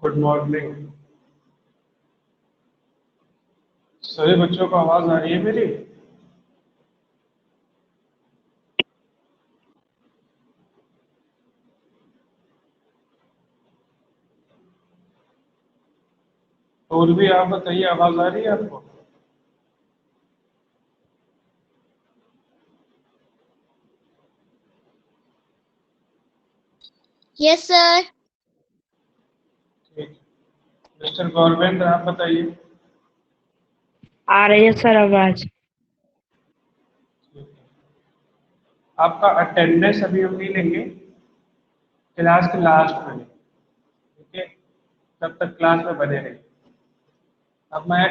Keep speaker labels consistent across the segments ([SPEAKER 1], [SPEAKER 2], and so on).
[SPEAKER 1] Good morning. सभी बच्चों को आवाज आ रही है मेरी? और भी आप बताइए, आवाज आ रही है आपको?
[SPEAKER 2] Yes sir.
[SPEAKER 1] ठीक। मिस्टर गौरवेंद्र आप बताइए।
[SPEAKER 3] आ रही है सर आवाज।
[SPEAKER 1] आपका अटेंडेंस अभी हम नहीं लेंगे, क्लास के लास्ट में लेंगे, ठीक है? तब तक क्लास में बने रहिए। अब मैं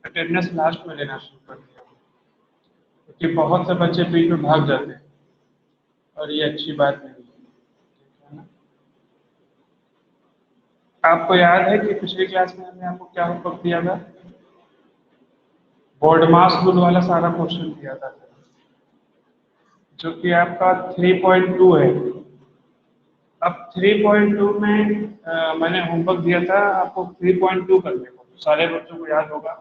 [SPEAKER 1] अटेंडेंस लास्ट में लेना शुरू कर दिया क्योंकि बहुत से बच्चे बीच में भाग जाते हैं और ये अच्छी बात नहीं है ना। आपको याद है कि पिछली क्लास में हमने आपको क्या होमवर्क दिया था? बोर्ड मास रूल वाला सारा क्वेश्चन दिया था, जो कि आपका 3.2 है। अब 3.2 में मैंने होमवर्क दिया था आपको 3.2 करने को, सारे बच्चों को याद होगा।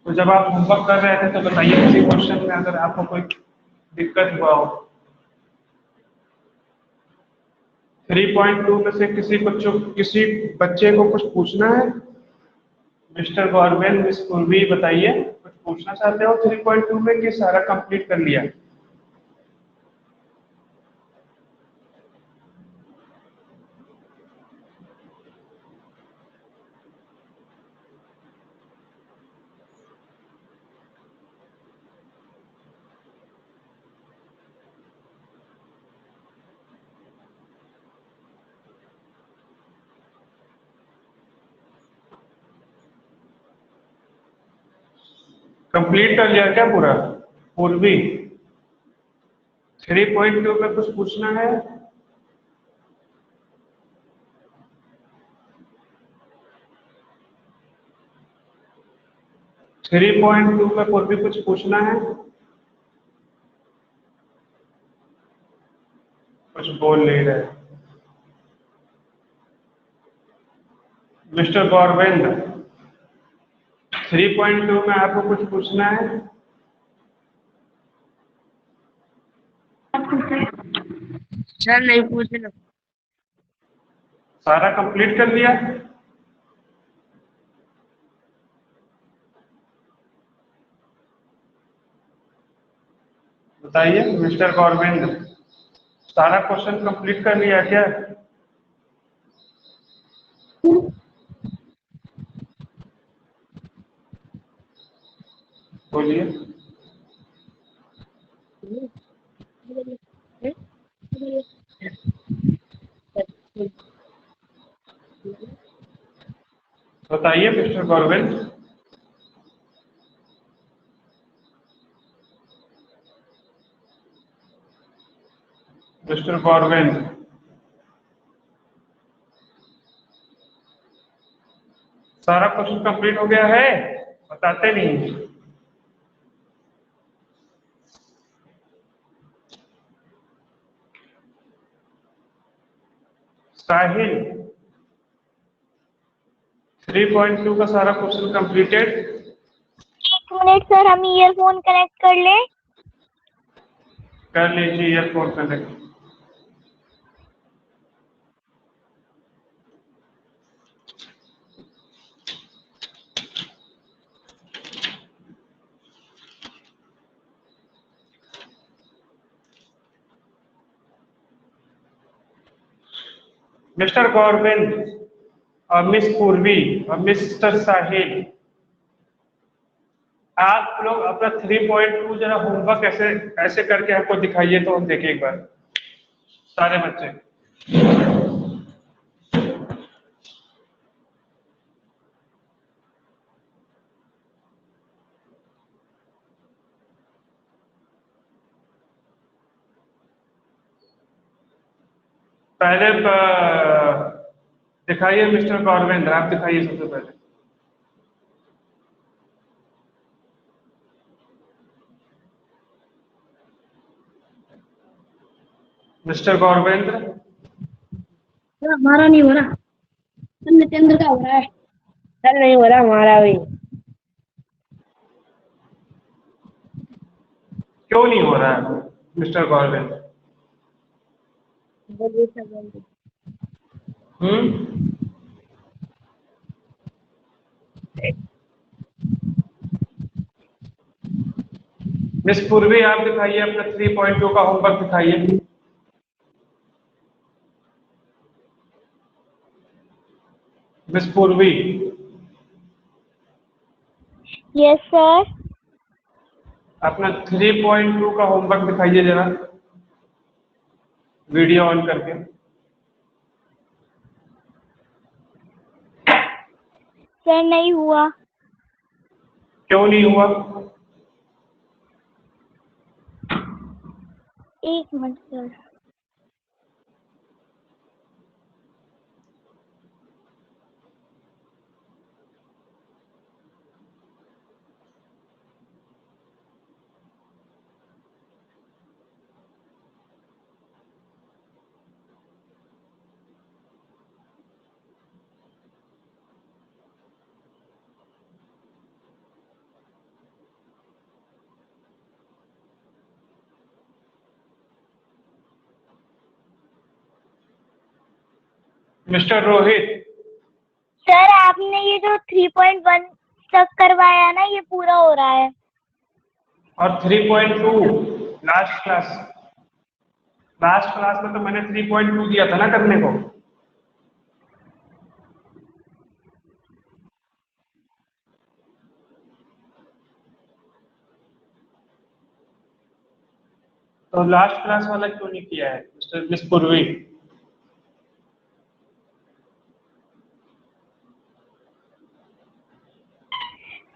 [SPEAKER 1] तो जब आप होमवर्क कर रहे थे तो बताइए किसी क्वेश्चन में अगर आपको कोई दिक्कत हुआ हो। 3.2 में से किसी बच्चे को कुछ पूछना है? मिस्टर गौरवेंद्र, मिस पूर्वी, बताइए कुछ पूछना चाहते हो 3.2 में कि सारा कंप्लीट कर लिया? कंप्लीट कर लिया क्या पूरा? पूर्वी 3.2 में कुछ पूछना है? थ्री पॉइंट टू में पूर्वी कुछ पूछना है? कुछ बोल नहीं रहे। मिस्टर गौरवेंद्र, 3.2 में आपको कुछ पूछना है?
[SPEAKER 3] सर नहीं पूछना।
[SPEAKER 1] सारा कंप्लीट कर लिया? बताइए मिस्टर गौरवेंद्र, सारा क्वेश्चन कंप्लीट कर लिया क्या? बोलिए। बताइए मिस्टर गौरवेंद्र। मिस्टर गौरवेंद्र, सारा क्वेश्चन कंप्लीट हो गया है? बताते नहीं। साहिल, 3.2 का सारा क्वेश्चन कंप्लीटेड?
[SPEAKER 2] एक मिनट सर, हम ईयरफोन कनेक्ट कर लें।
[SPEAKER 1] कर लीजिए ईयरफोन कनेक्ट। मिस्टर गौरवेंद्र और मिस पूर्वी और मिस्टर साहिल, आप लोग अपना 3.2 जरा होमवर्क ऐसे ऐसे करके हमको दिखाइए तो हम देखें एक बार, सारे बच्चे। पहले दिखाइए मिस्टर गौरवेंद्र, आप दिखाइए सबसे पहले। मिस्टर गौरवेंद्र,
[SPEAKER 3] सर हमारा नहीं हो रहा सर, नितेंद्र का हो रहा है सर। नहीं हो रहा हमारा भी।
[SPEAKER 1] क्यों नहीं हो रहा है मिस्टर गौरवेंद्र?
[SPEAKER 3] बोलिए सर, बोलिए।
[SPEAKER 1] हम्म। मिस पूर्वी, आप दिखाइए अपना 3.2 का होमवर्क दिखाइए। मिस पूर्वी,
[SPEAKER 2] यस सर।
[SPEAKER 1] अपना 3.2 का होमवर्क दिखाइए जरा, वीडियो ऑन करके।
[SPEAKER 2] सर नहीं हुआ।
[SPEAKER 1] क्यों नहीं हुआ?
[SPEAKER 2] एक minute sir.
[SPEAKER 1] Mister Rohit,
[SPEAKER 2] sir आपने ये जो 3.1 तक करवाया ना, ये पूरा हो रहा है।
[SPEAKER 1] और 3.2 लास्ट क्लास, लास्ट क्लास में तो मैंने 3.2 दिया था ना करने को। तो लास्ट क्लास वाला क्यों नहीं किया है मिस्टर मिस पूर्वी?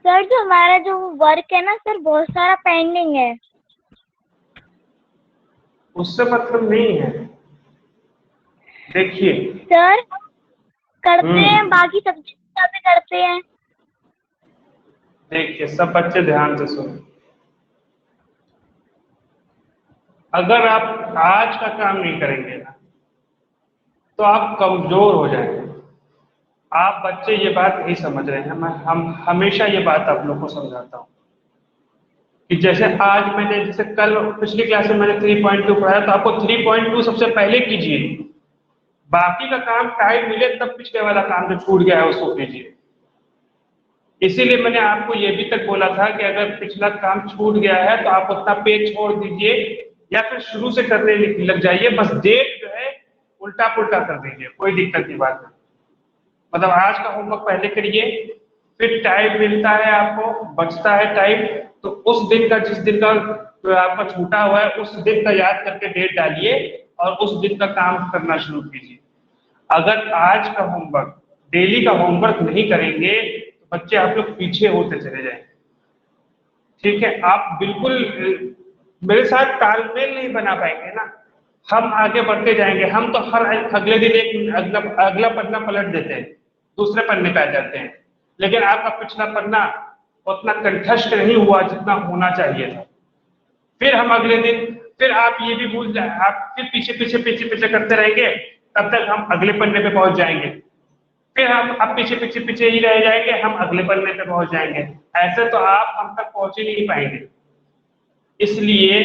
[SPEAKER 2] सर जो हमारा जो वर्क है ना सर, बहुत सारा पेंडिंग है।
[SPEAKER 1] उससे मतलब नहीं है। देखिए,
[SPEAKER 2] सर करते हैं, बाकी सब्जेक्ट का भी करते हैं।
[SPEAKER 1] देखिए सब बच्चे ध्यान से सुनो। अगर आप आज का काम नहीं करेंगे ना, तो आप कमजोर हो जाएंगे। आप बच्चे ये बात नहीं समझ रहे हैं। हम हमेशा ये बात आप लोग को समझाता हूँ कि जैसे आज मैंने, जैसे कल पिछली क्लास में मैंने 3.2 पढ़ाया, तो आपको 3.2 सबसे पहले कीजिए। बाकी का काम टाइम मिले तब पिछले वाला काम जो छूट गया है उसको कीजिए। इसीलिए मैंने आपको ये भी तक बोला था कि अगर पिछला काम छूट गया है तो आप उतना पेज छोड़ दीजिए या फिर शुरू से करने लग जाइए। बस डेट जो है उल्टा पुल्टा कर दीजिए, कोई दिक्कत की बात नहीं। मतलब आज का होमवर्क पहले करिए, फिर टाइम मिलता है आपको, बचता है टाइम, तो उस दिन का, जिस दिन का आपका छूटा हुआ है उस दिन का याद करके डेट डालिए और उस दिन का काम करना शुरू कीजिए। अगर आज का होमवर्क, डेली का होमवर्क नहीं करेंगे तो बच्चे आप लोग पीछे होते चले जाएंगे। ठीक है? आप बिल्कुल मेरे साथ तालमेल नहीं बना पाएंगे ना, हम आगे बढ़ते जाएंगे। हम तो हर अगले दिन एक अगला पन्ना पलट देते हैं, दूसरे पन्ने पे आ जाते हैं, लेकिन आपका पिछला पन्ना उतना कंठस्थ नहीं हुआ जितना होना चाहिए था। फिर हम अगले दिन, फिर आप ये भी भूल जाए, आप फिर पीछे पीछे पीछे पीछे करते रहेंगे, तब तक हम अगले पन्ने पे पहुंच जाएंगे। फिर हम अब पीछे पीछे पीछे ही रह जाएंगे, हम अगले पन्ने पे पहुंच जाएंगे। ऐसे तो आप हम तक पहुंच ही नहीं पाएंगे। इसलिए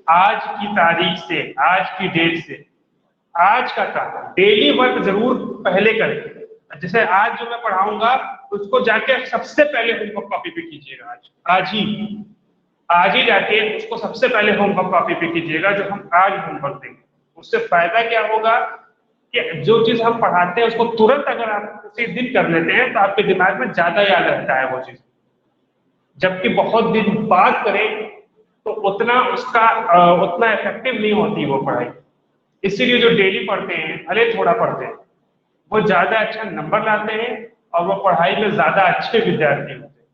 [SPEAKER 1] आज की तारीख से, आज की डेट से, आज का काम डेली वर्क जरूर पहले करें। जैसे आज जो मैं पढ़ाऊंगा उसको जाके सबसे पहले होमवर्क कॉपी पे कीजिएगा। आज ही जाके उसको सबसे पहले होमवर्क कॉपी पे कीजिएगा, जो हम आज होमवर्क देंगे। उससे फायदा क्या होगा कि जो चीज हम पढ़ाते हैं उसको तुरंत अगर आप उसी दिन कर लेते हैं तो आपके दिमाग में ज्यादा याद रहता है वो चीज। जबकि बहुत दिन बाद करें तो उतना उसका उतना इफेक्टिव नहीं होती वो पढ़ाई। इसीलिए जो डेली पढ़ते हैं, भले थोड़ा पढ़ते हैं, वो ज्यादा अच्छा नंबर लाते हैं और वो पढ़ाई में ज्यादा अच्छे विद्यार्थी होते हैं।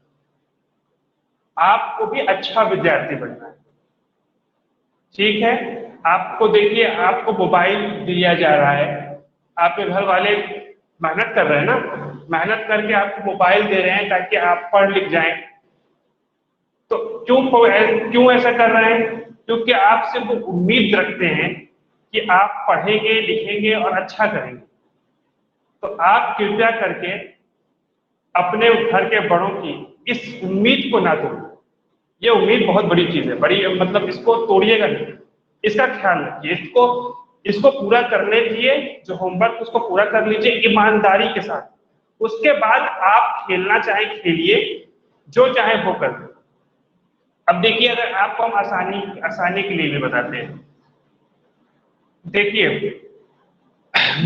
[SPEAKER 1] आपको भी अच्छा विद्यार्थी बनना है। ठीक है? आपको देखिए, आपको मोबाइल दिया जा रहा है, आपके घर वाले मेहनत कर रहे हैं ना, मेहनत करके आपको मोबाइल दे रहे हैं ताकि आप पढ़ लिख जाएं। तो क्यों ऐसा कर रहे हैं? क्योंकि आपसे वो उम्मीद रखते हैं कि आप पढ़ेंगे, लिखेंगे और अच्छा करेंगे। तो आप कृपया करके अपने घर के बड़ों की इस उम्मीद को ना तोड़िए। ये उम्मीद बहुत बड़ी चीज है, बड़ी मतलब इसको तोड़िएगा नहीं, इसका ख्याल रखिए, इसको पूरा करने दीजिए। जो होमवर्क उसको पूरा कर लीजिए ईमानदारी के साथ। उसके बाद आप खेलना चाहे खेलिए, जो चाहे वो कर। अब देखिए, अगर आपको हम आसानी के लिए भी बताते हैं, देखिए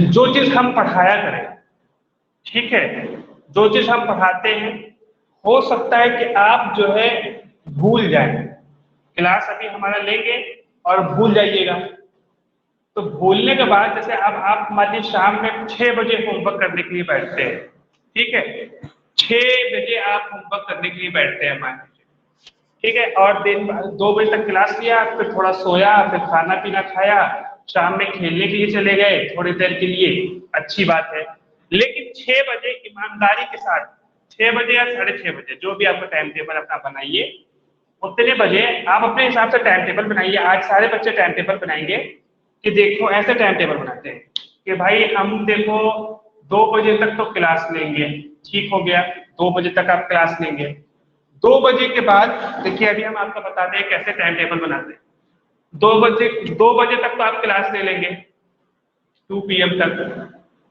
[SPEAKER 1] जो चीज हम पढ़ाया करें, ठीक है, जो चीज हम पढ़ाते हैं, हो सकता है कि आप जो है भूल जाएं। क्लास अभी हमारा लेंगे और भूल जाइएगा। तो भूलने के बाद जैसे अब आप मान लीजिए शाम में 6 बजे होमवर्क करने के लिए बैठते हैं, ठीक है, 6 बजे आप होमवर्क करने के लिए बैठते हैं मान लीजिए, ठीक है, और दिन 2 बजे तक क्लास लिया, फिर थोड़ा सोया, फिर खाना पीना खाया, शाम में खेलने के लिए चले गए थोड़ी देर के लिए, अच्छी बात है। लेकिन 6 बजे ईमानदारी के साथ, 6 बजे या 6:30 बजे, जो भी आपका टाइम टेबल अपना बनाइए, उतने बजे आप अपने हिसाब से टाइम टेबल बनाइए। आज सारे बच्चे टाइम टेबल बनाएंगे कि देखो, ऐसे टाइम टेबल बनाते हैं कि भाई हम देखो 2 बजे तक तो क्लास लेंगे, ठीक हो गया, 2 बजे तक आप क्लास लेंगे। 2 बजे के बाद देखिए, अभी हम आपको बताते हैं कैसे टाइम टेबल बनाते हैं। 2 बजे तक तो आप क्लास ले लेंगे, 2 PM तक।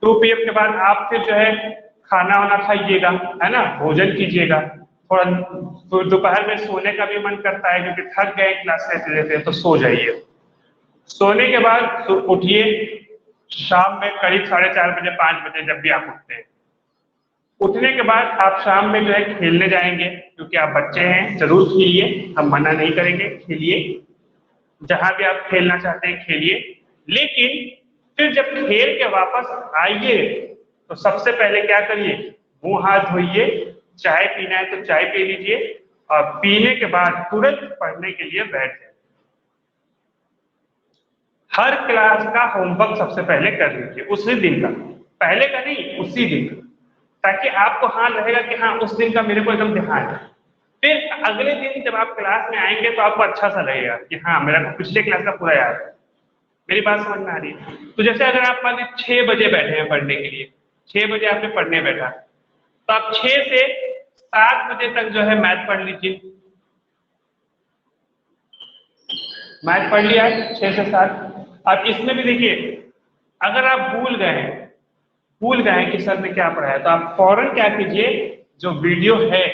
[SPEAKER 1] 2 PM के बाद आप फिर जो है खाना वाना खाइएगा, है ना, भोजन कीजिएगा। थोड़ा दोपहर में सोने का भी मन करता है क्योंकि थक गए क्लास लेते लेते, तो सो जाइए। सोने के बाद उठिए, शाम में करीब 4:30 बजे 5 बजे जब भी आप उठते हैं, उठने के बाद आप शाम में जो है खेलने जाएंगे, क्योंकि आप बच्चे हैं, जरूर खेलिए, हम मना नहीं करेंगे, खेलिए, जहां भी आप खेलना चाहते हैं खेलिए। लेकिन फिर जब खेल के वापस आइए तो सबसे पहले क्या करिए, मुंह हाथ धोइए, चाय पीना है तो चाय पी लीजिए, और पीने के बाद तुरंत पढ़ने के लिए बैठ जाए। हर क्लास का होमवर्क सबसे पहले कर लीजिए, उसी दिन का, पहले का नहीं, उसी दिन का, ताकि आपको हाँ रहेगा कि हाँ उस दिन का मेरे को एकदम ध्यान है। फिर अगले दिन जब आप क्लास में आएंगे तो आपको अच्छा सा लगेगा कि हाँ मेरा को पिछले क्लास का पूरा याद है। मेरी बात समझ में आ रही है? तो जैसे अगर आप मान लीजिए 6 बजे बैठे हैं पढ़ने के लिए, 6 बजे आपने पढ़ने बैठा, तो आप 6 से 7 बजे तक जो है मैथ पढ़ लीजिए। मैथ पढ़ लिया है 6 से 7। अब इसमें भी देखिए, अगर आप भूल गए हैं कि सर ने क्या पढ़ाया, तो आप फौरन क्या कीजिए, जो वीडियो है,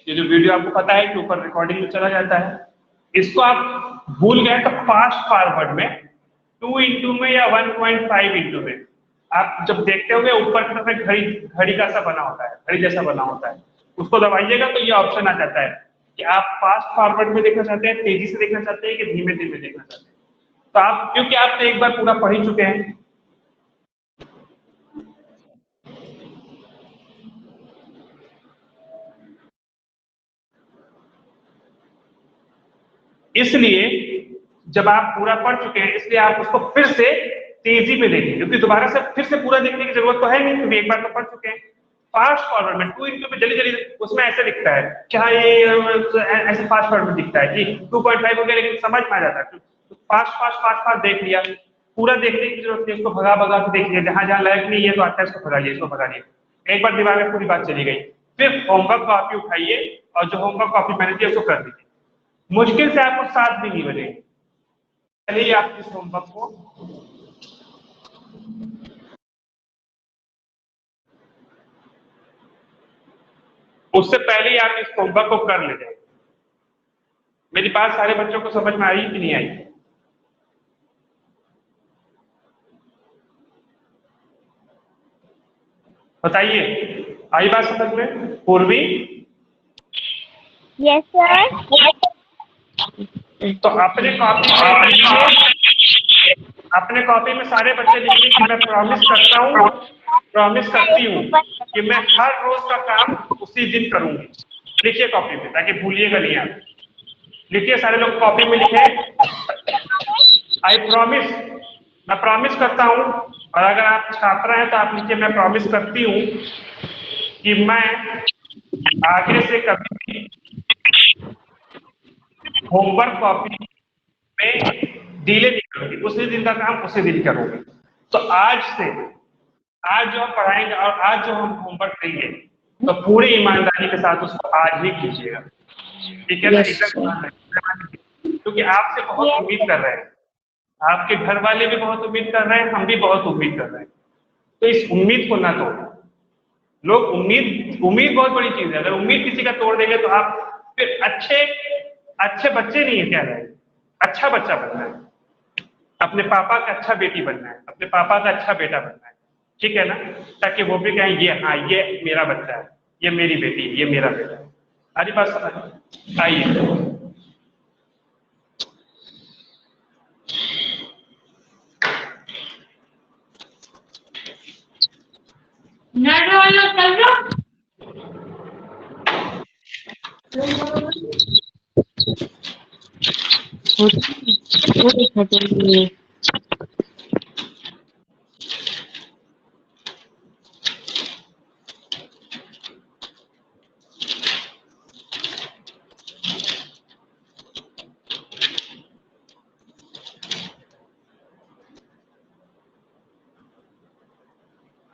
[SPEAKER 1] ये जो वीडियो आपको पता है कि ऊपर रिकॉर्डिंग में चला जाता है, इसको आप भूल गए तो फास्ट फॉरवर्ड में 2 में या 1.5 में आप जब देखते होंगे ऊपर की तरफ घड़ी का सा बना होता है, घड़ी जैसा बना होता है, उसको दबाइएगा तो ये ऑप्शन आ जाता है कि आप फास्ट फॉरवर्ड में देखना चाहते हैं, तेजी से देखना चाहते हैं कि धीमे धीमे देखना चाहते हैं। तो आप, क्योंकि आप तो एक बार पूरा पढ़ ही चुके हैं, इसलिए जब आप पूरा पढ़ चुके हैं, इसलिए आप उसको फिर से तेजी में देखें, क्योंकि दोबारा से फिर से पूरा देखने की जरूरत तो है नहीं, क्योंकि एक बार तो पढ़ चुके हैं। फास्ट फॉरवर्ड में 2 में जल्दी जल्दी, उसमें ऐसे दिखता है क्या, ये ऐसे फास्ट फॉरवर्ड में दिखता है कि 2.5 हो गया, लेकिन समझ में आ जाता है। तो फास्ट देख लिया, पूरा देखने की जरूरत नहीं, इसको भगा भगा के देख लिया, जहां जहां लायक नहीं है तो आता है, इसको भगाइए, इसको भगाइए, एक बार दिमाग में पूरी बात चली गई। फिर होमवर्क कॉपी उठाइए और जो होमवर्क कॉपी मैंने दी उसको कर दीजिए। मुश्किल से आपको 7 भी नहीं बजेंगे। चलिए आप इस होमवर्क को, उससे पहले ही आप इस होमवर्क को कर ले जाए। मेरी बात सारे बच्चों को समझ में आई कि नहीं आई? बताइए, आई बात समझ में पूर्वी?
[SPEAKER 2] Yes sir.
[SPEAKER 1] तो अपने कॉपी में लिखिए, अपने कॉपी में सारे बच्चे लिखिए कि मैं प्रॉमिस करती हूँ कि मैं हर रोज का काम उसी दिन करूंगी। लिखिए कॉपी में, ताकि भूलिएगा नहीं आप। लिखिए, सारे लोग कॉपी में लिखे, आई प्रॉमिस, मैं प्रॉमिस करता हूँ। और अगर आप छात्र हैं तो आप लिखिए, मैं प्रॉमिस करती हूँ कि मैं आगे से कभी भी होमवर्क कॉपी में डिले नहीं करूँ। मिलेगी, उसी दिन का काम उसी दिन करोगे। तो आज जो हम पढ़ाएंगे और आज जो हम होमवर्क देंगे तो पूरी ईमानदारी के साथ उसको आज ही कीजिएगा, ठीक है ना? एकदम ईमानदारी, क्योंकि आपसे बहुत उम्मीद कर रहे हैं, आपके घर वाले भी बहुत उम्मीद कर रहे हैं, हम भी बहुत उम्मीद कर रहे हैं। तो इस उम्मीद को ना तोड़ो। लोग उम्मीद बहुत बड़ी चीज है, अगर उम्मीद किसी का तोड़ देंगे तो आप फिर अच्छे बच्चे नहीं है, क्या रहे, अच्छा बच्चा बनना है, अपने पापा का अच्छा बेटी बनना है, अपने पापा का अच्छा बेटा बनना है, ठीक है ना? ताकि वो भी कहें ये हाँ ये मेरा बच्चा है, ये मेरी बेटी है, ये मेरा बेटा है। आधी बात समझ आइए।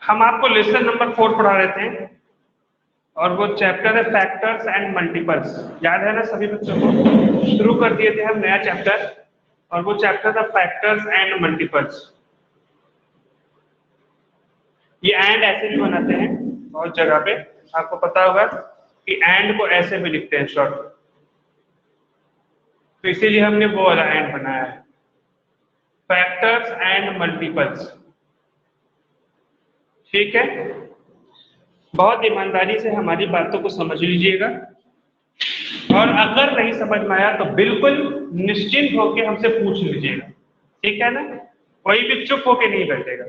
[SPEAKER 1] हम आपको लेसन नंबर 4 पढ़ा रहे थे और वो चैप्टर है फैक्टर्स एंड मल्टीपल्स। याद है ना सभी बच्चों को? शुरू कर दिए थे हम नया चैप्टर और वो चैप्टर था फैक्टर्स एंड मल्टीपल्स। ये एंड ऐसे भी बनाते हैं बहुत जगह पे, आपको पता होगा कि एंड को ऐसे भी लिखते हैं शॉर्ट, तो इसीलिए हमने वो वाला एंड बनाया है, फैक्टर्स एंड मल्टीपल्स, ठीक है? बहुत ईमानदारी से हमारी बातों को समझ लीजिएगा और अगर नहीं समझ में आया तो बिल्कुल निश्चिंत होकर हमसे पूछ लीजिएगा, ठीक है ना? कोई भी चुप होके नहीं बैठेगा।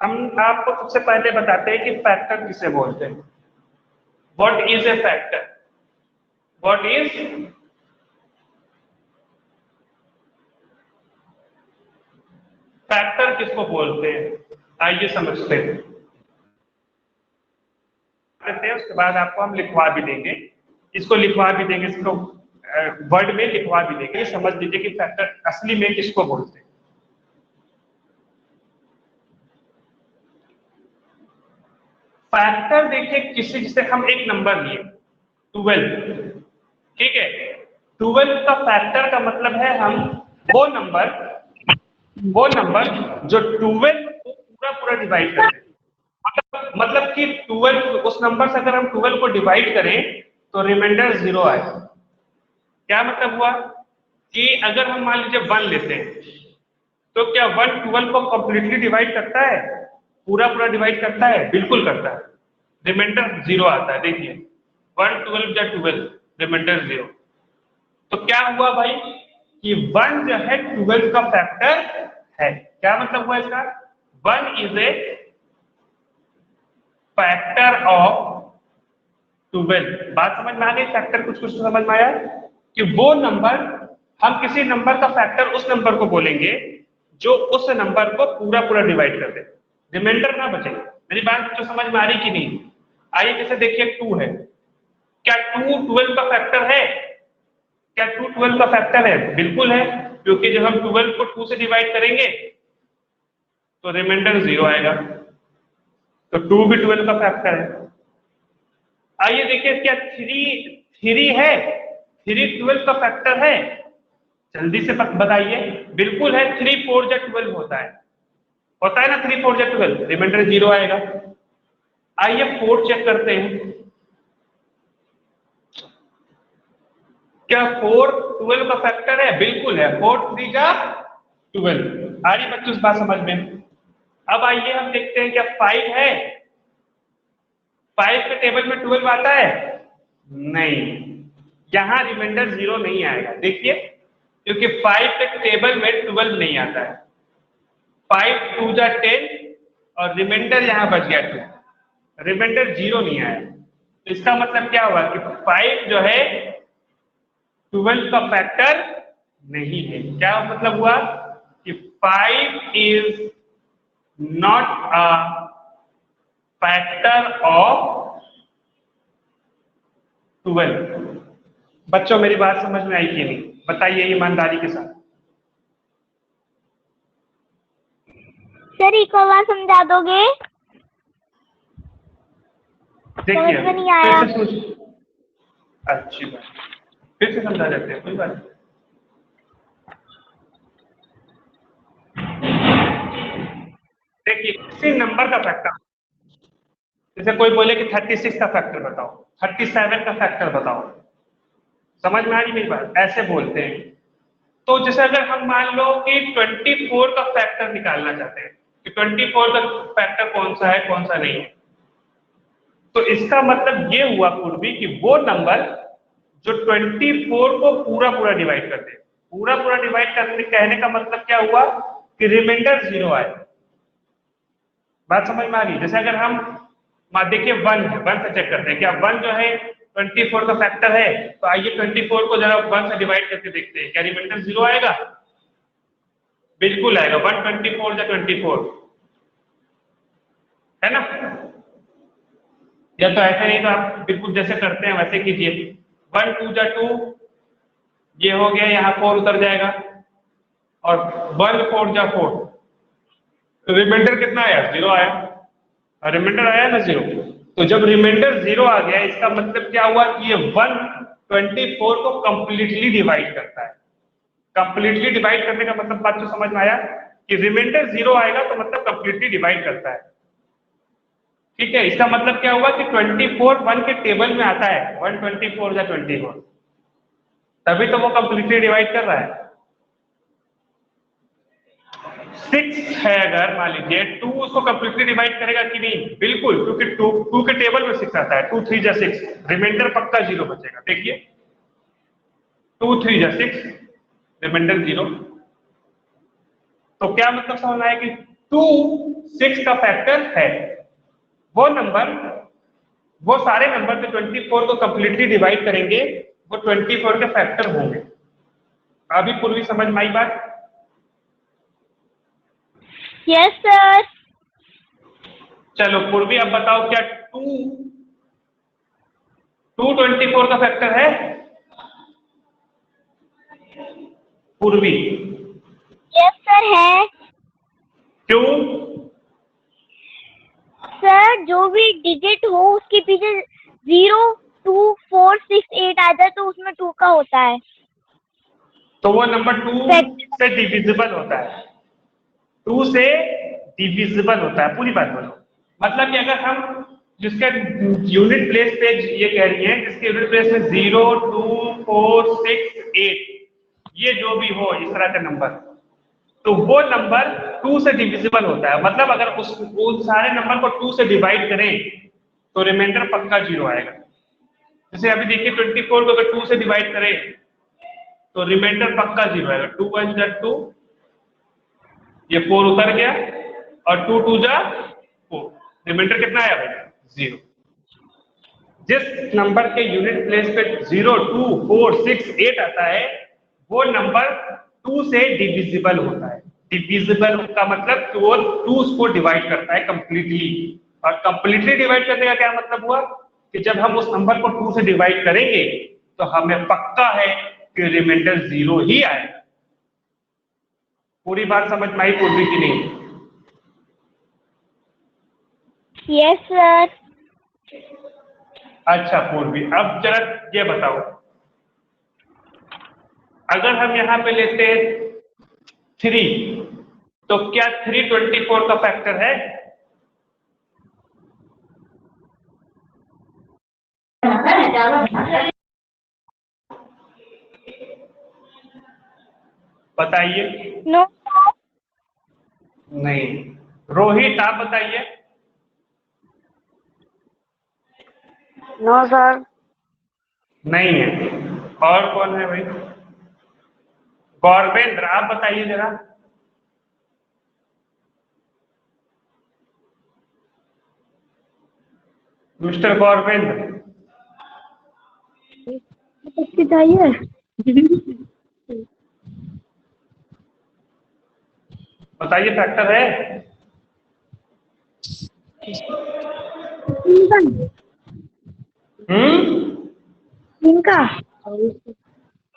[SPEAKER 1] हम आपको सबसे पहले बताते हैं कि फैक्टर किसे बोलते हैं। What is a factor? What is factor किसको बोलते हैं? आइए समझते हैं। उसके बाद आपको हम लिखवा भी देंगे, इसको लिखवा भी देंगे, इसको वर्ड में लिखवा भी देंगे, समझ लीजिए कि फैक्टर असली में किसको बोलते हैं। फैक्टर देखिए किसी, जिसे हम एक नंबर लिए 12, ठीक है? 12 का फैक्टर का मतलब है हम वो नंबर जो 12 को पूरा डिवाइड करते हैं। मतलब कि 12, उस नंबर से अगर हम 12 को डिवाइड करें तो रिमाइंडर 0 आए। क्या मतलब हुआ कि अगर हम मान लीजिए 1 लेते हैं तो क्या 1 12 को कंप्लीटली डिवाइड करता है? पूरा डिवाइड करता है? बिल्कुल करता है, रिमाइंडर 0 आता है। देखिए 1 12 या 12, रिमाइंडर 0। तो क्या हुआ भाई कि 1 जो है 12 का फैक्टर है। क्या मतलब हुआ इसका? 1 इज ए फैक्टर ऑफ 12। बात समझ में आ गई? फैक्टर कुछ समझ में आया कि वो नंबर, हम किसी नंबर का फैक्टर उस नंबर को बोलेंगे जो उस नंबर को पूरा डिवाइड कर दे, रिमाइंडर ना बचे। मेरी बात तो समझ में आ रही कि नहीं? आइए जैसे देखिए 2 है, क्या 2 12 का फैक्टर है? क्या 2 12 का फैक्टर है? बिल्कुल है, क्योंकि जब हम 12 को 2 से डिवाइड करेंगे तो रिमाइंडर 0 आएगा, तो 2 भी 12 का फैक्टर है। आइए देखिए क्या 3 है? 3 12 का फैक्टर है? जल्दी से बताइए। बिल्कुल है, 3 4 या 12 होता है ना, 3 4 या 12, रिमाइंडर 0 आएगा। आइए 4 चेक करते हैं, क्या 4 12 का फैक्टर है? बिल्कुल है, 4 3 जा 12। आ रही बच्चों इस बात समझ में? अब आइए हम देखते हैं क्या 5 है? 5 के टेबल में 12 आता है? नहीं, यहां रिमाइंडर 0 नहीं आएगा। देखिए क्योंकि 5 के टेबल में 12 नहीं आता है। 5 2 जा 10 और रिमाइंडर यहां बच गया 2, रिमाइंडर 0 नहीं आया। तो इसका मतलब क्या हुआ कि 5 जो है 12 का फैक्टर नहीं है। क्या मतलब हुआ कि 5 is not a factor of 12। बच्चों मेरी बात समझ में आई कि नहीं? बताइए ईमानदारी के साथ।
[SPEAKER 2] सर एक और बार समझा दोगे?
[SPEAKER 1] देखिए
[SPEAKER 2] समझ में नहीं आया।
[SPEAKER 1] फिर से सोच। अच्छी बात, फिर से समझा देते हैं, कोई बात नहीं। देखिए किसी नंबर का फैक्टर, जैसे कोई बोले कि 36 का फैक्टर बताओ, 37 का फैक्टर बताओ, समझ में आ रही मेरी बात? ऐसे बोलते हैं। तो जैसे अगर हम मान लो कि 24 का फैक्टर निकालना चाहते हैं कि 24 का फैक्टर कौन सा है कौन सा नहीं है, तो इसका मतलब ये हुआ पूर्वी कि वो नंबर जो 24 को पूरा पूरा डिवाइड कर दे। पूरा पूरा डिवाइड करने कहने का मतलब क्या हुआ कि रिमाइंडर 0 आए। बात समझ में आ रही? जैसे अगर हम देखिए 1 है, 1 से चेक करते हैं क्या 1 जो है 24 का फैक्टर है, तो आइए 24 को जरा 1 से डिवाइड करके देखते हैं, क्या रिमाइंडर 0 आएगा? बिल्कुल आएगा। 124 या 24 है ना? या तो ऐसे नहीं तो आप बिल्कुल जैसे करते हैं वैसे कीजिए। 1 2 जा 2, ये हो गया, यहाँ 4 उतर जाएगा, और 1 4 जा 4, रिमाइंडर कितना आया? 0 आया। रिमाइंडर आया ना 0। तो जब रिमाइंडर 0 आ गया इसका मतलब क्या हुआ कि ये 124 को कंप्लीटली डिवाइड करता है। कंप्लीटली डिवाइड करने का मतलब बात तो समझ में आया कि रिमाइंडर 0 आएगा तो मतलब कंप्लीटली डिवाइड करता है। ठीक है, इसका मतलब क्या हुआ कि 24 1 के टेबल में आता है, 124 या 24, तभी तो वो कंप्लीटली डिवाइड कर रहा है। 6 है अगर मान लीजिए 2 उसको कंप्लीटली डिवाइड करेगा कि नहीं? बिल्कुल, क्योंकि 2 के टेबल में 6 आता है। 2 3 जा 6, रिमाइंडर पक्का 0 बचेगा। देखिए 2 3 जा 6, रिमाइंडर 0। तो क्या मतलब समझ आया कि 2 6 का फैक्टर है। वो नंबर, वो सारे नंबर जो 24 को कंप्लीटली डिवाइड करेंगे वो 24 के फैक्टर होंगे। अभी पूर्वी समझ में आई बात?
[SPEAKER 2] Yes sir.
[SPEAKER 1] चलो पूर्वी अब बताओ क्या 2 24 का फैक्टर है? पूर्वी?
[SPEAKER 2] यस सर है।
[SPEAKER 1] क्यों?
[SPEAKER 2] सर जो भी डिजिट हो उसके पीछे 0 2 4 6 8 आ जाए तो उसमें 2 का होता है।
[SPEAKER 1] तो वो नंबर 2 से डिविजिबल होता है। 2 से डिविजिबल होता है। पूरी बात बोलो। मतलब कि अगर हम जिसका यूनिट प्लेस पे ये कह रही है, जिसके यूनिट प्लेस में 0 2 4 6 8 ये जो भी हो इस तरह का नंबर, तो वो नंबर 2 से डिविजिबल होता है। मतलब अगर उन सारे नंबर को 2 से डिवाइड करें तो रिमाइंडर पक्का 0 आएगा। जैसे अभी देखिए 24 को अगर 2 से डिवाइड करें तो रिमाइंडर पक्का 0 आएगा। 2 1 जा 2, ये 4 उतर गया, और 2 2 जा 4, रिमाइंडर कितना आया भाई? 0। जिस नंबर के यूनिट प्लेस पे 0 2 4 6 8 आता है वो नंबर 2 से डिविजिबल होता है। डिविजिबल का मतलब कि वो 2 को डिवाइड करता है कंप्लीटली। और कंप्लीटली डिवाइड करने का क्या मतलब हुआ कि जब हम उस नंबर को 2 से डिवाइड करेंगे तो हमें पक्का है कि रिमाइंडर 0 ही आएगा। पूरी बात समझ में आई पूर्वी की नहीं?
[SPEAKER 2] Yes sir.
[SPEAKER 1] अच्छा पूर्वी, अब जरा ये बताओ, अगर हम यहाँ पे लेते हैं 3, तो क्या 3 24 का फैक्टर है? बताइए।
[SPEAKER 2] नो।
[SPEAKER 1] नहीं। रोहित आप बताइए।
[SPEAKER 3] No sir.
[SPEAKER 1] नहीं है। और कौन है भाई? गौरवेंद्र आप बताइए जरा। मिस्टर गौरवेंद्र
[SPEAKER 3] चाहिए।
[SPEAKER 1] बताइए फैक्टर है?
[SPEAKER 3] इनका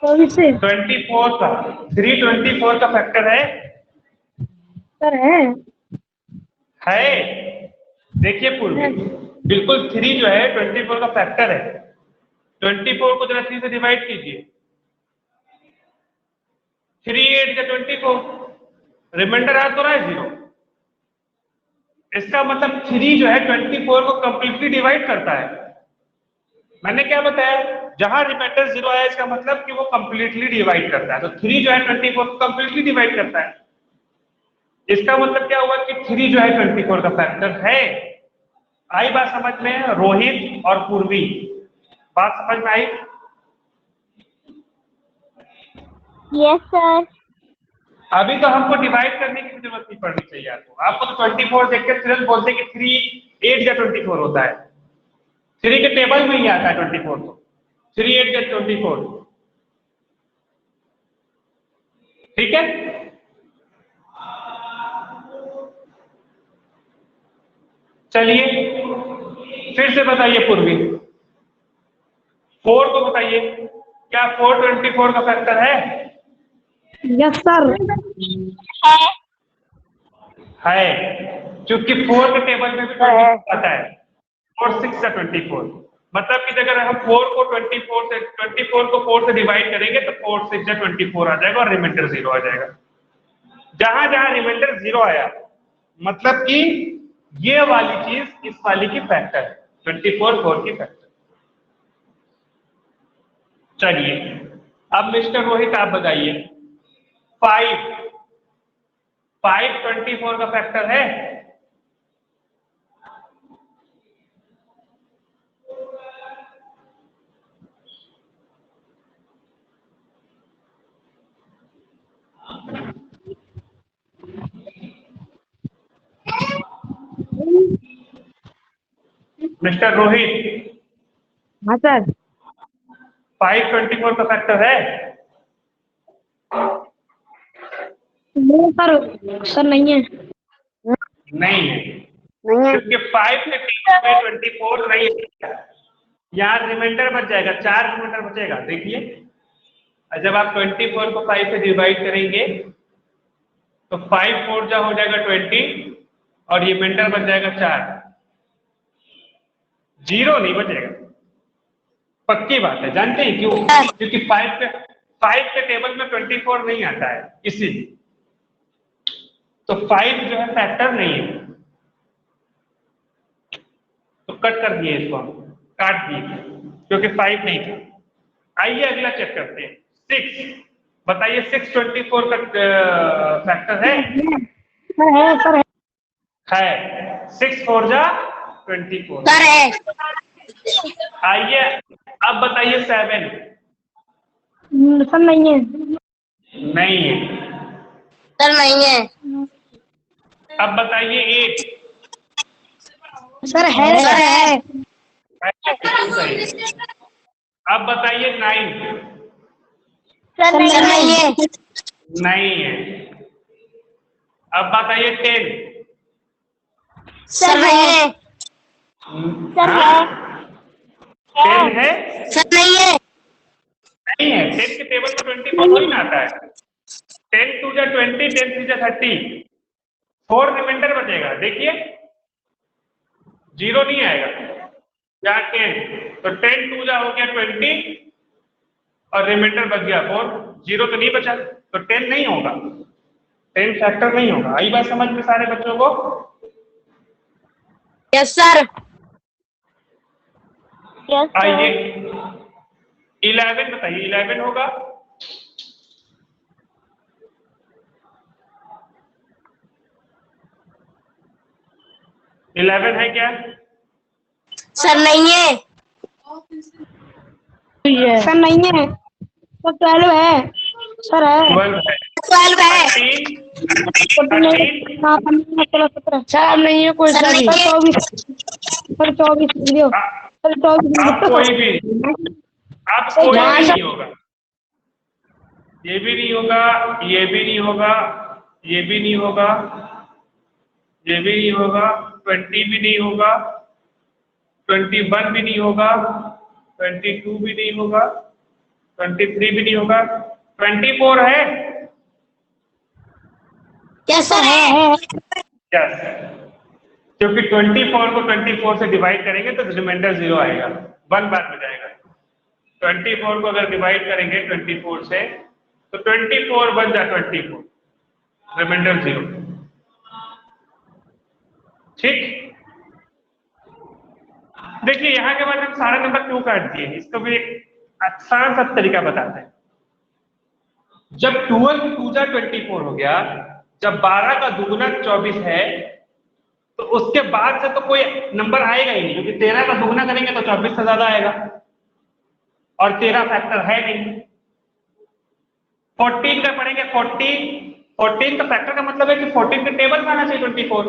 [SPEAKER 3] 24 से
[SPEAKER 1] 24 का, 3 24 का फैक्टर है?
[SPEAKER 3] सर है।
[SPEAKER 1] है। देखिए पूर्वी, बिल्कुल 3 जो है 24 का फैक्टर है। 24 को जरा 3 से डिवाइड कीजिए। 3 8 का 24, रिमाइंडर आ तो रहा है 0। इसका मतलब 3 जो है 24 को कंप्लीटली डिवाइड करता है। मैंने क्या बताया, जहां रिमाइंडर 0 आया इसका मतलब कि वो कंप्लीटली डिवाइड करता है। तो 3 जो है 24 को कंप्लीटली डिवाइड करता है। इसका मतलब क्या हुआ कि 3 जो है 24 का फैक्टर है। आई बात समझ में रोहित और पूर्वी? बात समझ में आई?
[SPEAKER 2] Yes sir.
[SPEAKER 1] अभी तो हमको डिवाइड करने की जरूरत नहीं पड़नी चाहिए आपको तो 24 देख के तुरंत बोलते कि 3 8 या 24 होता है। 3 के टेबल में ही आता है 24, तो 3 8 या 24। ठीक है, चलिए फिर से बताइए पूर्वी, 4 को बताइए, क्या 4 24 का फैक्टर है?
[SPEAKER 3] Yes sir.
[SPEAKER 1] है, क्योंकि 4 के टेबल में भी 24 आता है। 4 6 या 24, मतलब कि अगर हम 4 को 24 को 4 से डिवाइड करेंगे तो 4 6 या 24 आ जाएगा और रिमाइंडर 0 आ जाएगा। जहां जहां रिमाइंडर 0 आया मतलब कि ये वाली चीज इस वाली की फैक्टर है, 24 4 की फैक्टर। चलिए अब मिस्टर रोहित आप बताइए, 5 24 का फैक्टर है? मिस्टर रोहित,
[SPEAKER 3] हाँ सर।
[SPEAKER 1] 5 24 का फैक्टर है?
[SPEAKER 3] नहीं सर, सर नहीं है।
[SPEAKER 1] नहीं है, क्योंकि 5 के टेबल में 24 नहीं है। यहाँ रिमाइंडर बच जाएगा, 4 रिमाइंडर बचेगा। देखिए जब आप 24 को 5 से डिवाइड करेंगे तो 5 4 जा हो जाएगा 20 और रिमाइंडर बच जाएगा 4, 0 नहीं बचेगा। पक्की बात है, जानते हैं क्यों? क्योंकि 5 के टेबल में 24 नहीं आता है, इसीलिए। तो 5 जो है फैक्टर नहीं है, तो कट कर दिए इसको, हम काट दिए क्योंकि 5 नहीं था। आइए अगला चेक करते हैं, 6 बताइए, 6 24 का फैक्टर है?
[SPEAKER 3] सर है, सर है।
[SPEAKER 1] है, 6 4 जा 24।
[SPEAKER 2] सर है।
[SPEAKER 1] आइए अब बताइए 7।
[SPEAKER 3] सर नहीं है।
[SPEAKER 1] नहीं है।
[SPEAKER 2] सर नहीं है।
[SPEAKER 1] अब बताइए 8।
[SPEAKER 3] सर है, सर है।
[SPEAKER 1] बिल्कुल सही। अब बताइए 9।
[SPEAKER 2] सर नहीं है।
[SPEAKER 1] नहीं है। अब बताइए 10।
[SPEAKER 2] सर है। सर है।
[SPEAKER 1] 10 है?
[SPEAKER 2] सर नहीं है।
[SPEAKER 1] नहीं है, 10 के टेबल में 24 थोड़ी ना आता है। 10 2 जा 20, 10 3 जा 30, 4 रिमाइंडर बचेगा। देखिए 0 नहीं आएगा, या 10, तो 10 2 जा हो गया 20 और रिमाइंडर बच गया 4, 0 तो नहीं बचा, तो 10 नहीं होगा, 10 फैक्टर नहीं होगा। आई बात समझ में सारे बच्चों को?
[SPEAKER 2] Yes sir. यस
[SPEAKER 1] आइए 11 बताइए, 11 होगा? इलेवन है क्या?
[SPEAKER 2] सर नहीं है।
[SPEAKER 3] सर नहीं है। सर 12 है। सर है।
[SPEAKER 1] 12 है।
[SPEAKER 2] 12 है।
[SPEAKER 1] 13
[SPEAKER 3] हाँ 15 16 17। सर नहीं है कोई।
[SPEAKER 2] सर नहीं है।
[SPEAKER 3] 24। सर 24 लिख दो। सर 24
[SPEAKER 1] अब कोई भी, अब कोई भी नहीं होगा। ये भी नहीं होगा, ये भी नहीं होगा, ये भी नहीं होगा, ये भी नहीं होगा, 20 भी नहीं होगा, 21 भी नहीं होगा, 22 भी नहीं होगा, 23 भी नहीं होगा, 24 है?
[SPEAKER 2] यस सर है।
[SPEAKER 1] यस। क्योंकि 24 को 24 से डिवाइड करेंगे तो रिमाइंडर 0 आएगा, 1 बाद में जाएगा। 24 को अगर डिवाइड करेंगे 24 से तो 24 बन जाए 24, रिमाइंडर 0। ठीक, देखिए यहाँ के बाद हम सारे नंबर क्यों काट दिए, इसको भी एक आसान सा तरीका बताते हैं। जब 12 2 जा 24 हो गया, जब 12 का दुगुना 24 है तो उसके बाद से तो कोई नंबर आएगा ही नहीं, क्योंकि 13 का दुगुना करेंगे तो 24 से ज्यादा आएगा और 13 फैक्टर है नहीं। 14 का पढ़ेंगे, 14 का फैक्टर का मतलब है कि 14 के टेबल में आना चाहिए 24।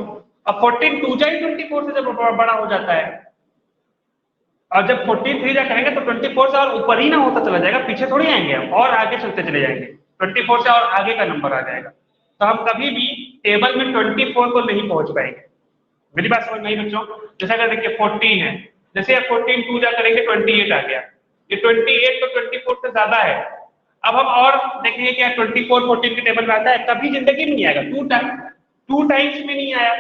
[SPEAKER 1] अब 14 2 जा 24 से जब बड़ा हो जाता है, और जब 14 3 जा करेंगे तो 24 से और ऊपर ही ना होता चला जाएगा, पीछे थोड़ी आएंगे हम, और आगे चलते चले जाएंगे, 24 से और आगे का नंबर आ जाएगा। तो हम कभी भी टेबल में 24 को नहीं पहुंच पाएंगे। मेरी बात समझ नहीं बच्चों? जैसे अगर देखिए 14 है, जैसे 14 2 जा करेंगे 28 आ गया, ये 28 तो 24 से ज्यादा है। अब हम और देखेंगे क्या 24 14 के टेबल में आता है? कभी जिंदगी में नहीं आएगा। 2 टाइम्स में नहीं आया,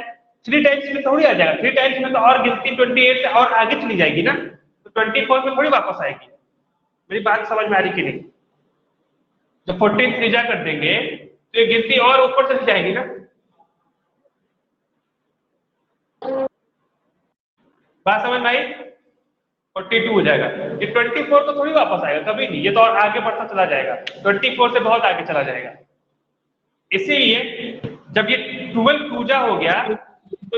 [SPEAKER 1] 3 टाइम्स में थोड़ी आ जाएगा। 3 टाइम्स में तो और गिनती 28 से और आगे चली जाएगी ना, तो 24 में थोड़ी वापस आएगी। मेरी बात समझ में आ रही कि नहीं? जब 14 3 जा कर देंगे तो ये गिनती और ऊपर चली जाएगी ना। बात समझ में आई? 42 हो जाएगा, ये 24 तो थोड़ी वापस आएगा, कभी नहीं, ये तो और आगे बढ़ता चला जाएगा, 24 से बहुत आगे चला जाएगा। इसीलिए जब ये 12 2 जा हो गया तो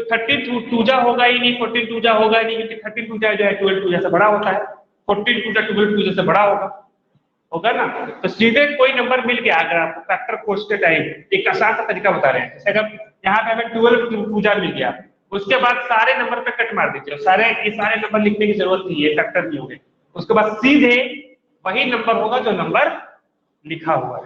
[SPEAKER 1] 13 2 जा होगा ही नहीं, 14 2 जा होगा ही नहीं, क्योंकि 13 2 जा जो है 12 2 जा से बड़ा होता है, 14 2 जा 12 2 जा से बड़ा होगा ना। तो सीधे कोई नंबर मिल गया, अगर आपको फैक्टर खोजते टाइम एक आसान सा तरीका बता रहे हैं। जैसे अगर यहाँ पे हमें 12 2 जा मिल गया, उसके बाद सारे नंबर पे कट मार दीजिए, ये सारे नंबर लिखने की जरूरत नहीं है, फैक्टर नहीं होंगे। उसके बाद सीधे वही नंबर होगा जो नंबर लिखा हुआ है।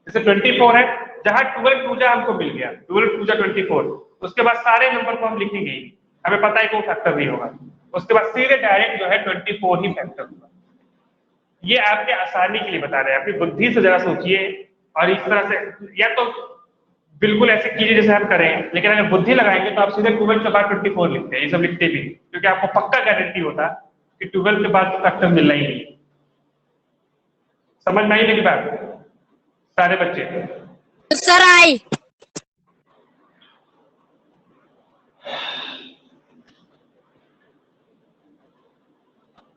[SPEAKER 1] जैसे 24 है, जहां 12 2 जा हमको मिल गया, 12 2 जा 24, उसके बाद सारे नंबर को हम लिखेंगे ही, हमें पता है कि वो फैक्टर नहीं होगा, उसके बाद सीधे डायरेक्ट जो है 24 ही फैक्टर होगा। ये आपके आसानी के लिए बता रहे हैं, अपनी बुद्धि से जरा सोचिए और इस तरह से, या तो बिल्कुल ऐसे कीजिए जैसे हम करें, लेकिन अगर बुद्धि लगाएंगे तो आप सीधे 12 के बाद 24 लिखते हैं, ये सब लिखते भी, क्योंकि आपको पक्का गारंटी होता कि 12 के बाद फैक्टर मिलना ही नहीं। समझ में आई मेरी बात सारे बच्चे?
[SPEAKER 2] Sir I.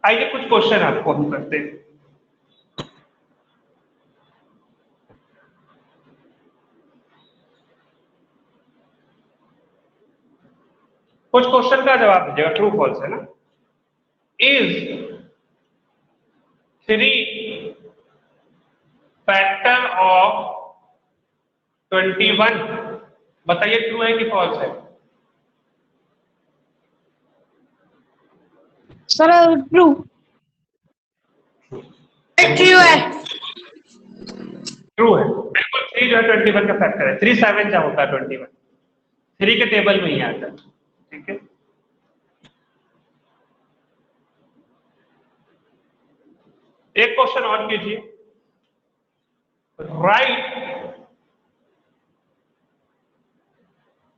[SPEAKER 1] आइए कुछ क्वेश्चन आपको हम करते हैं। कुछ क्वेश्चन का जवाब दीजिएगा, ट्रू फॉल्स है ना। Is 3 factor of 21? बताइए ट्रू है कि फॉल्स है?
[SPEAKER 3] Sir true.
[SPEAKER 2] ट्रू है।
[SPEAKER 1] ट्रू है बिल्कुल। 3 जो है 21 का फैक्टर है। 3 7 क्या होता है 21, 3 के टेबल में ही आता है। ठीक है, एक क्वेश्चन और कीजिए। Right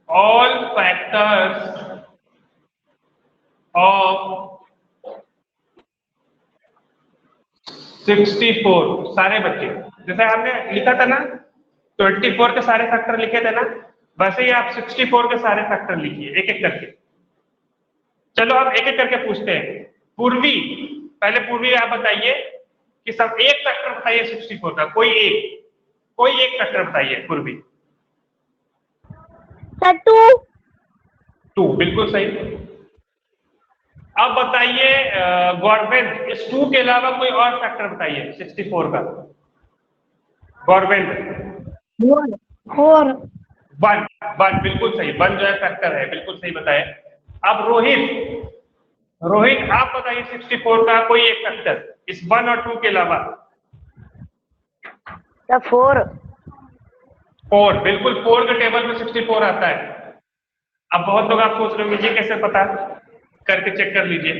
[SPEAKER 1] all factors of 64। सारे बच्चे जैसे हमने लिखा था ना 24 के सारे फैक्टर लिखे थे ना, वैसे ही आप 64 के सारे फैक्टर लिखिए एक एक करके। चलो अब एक एक करके पूछते हैं। पूर्वी, पहले पूर्वी आप बताइए कि सब एक फैक्टर बताइए 64 का, कोई एक फैक्टर बताइए पूर्वी।
[SPEAKER 2] सर
[SPEAKER 1] 2 बिल्कुल सही। अब बताइए गवर्नमेंट, इस 2 के अलावा कोई और फैक्टर बताइए 64 का। गवर्नमेंट
[SPEAKER 3] 4
[SPEAKER 1] 1 बिल्कुल सही, 1 जो है फैक्टर है, बिल्कुल सही बताए। अब रोहित आप बताइए 64 का कोई एक फैक्टर इस 1 और 2 के अलावा।
[SPEAKER 2] सर
[SPEAKER 1] 4 बिल्कुल, 4 के टेबल में 64 आता है। अब बहुत लोग आप सोच रहे होंगे ये कैसे पता, करके चेक कर लीजिए।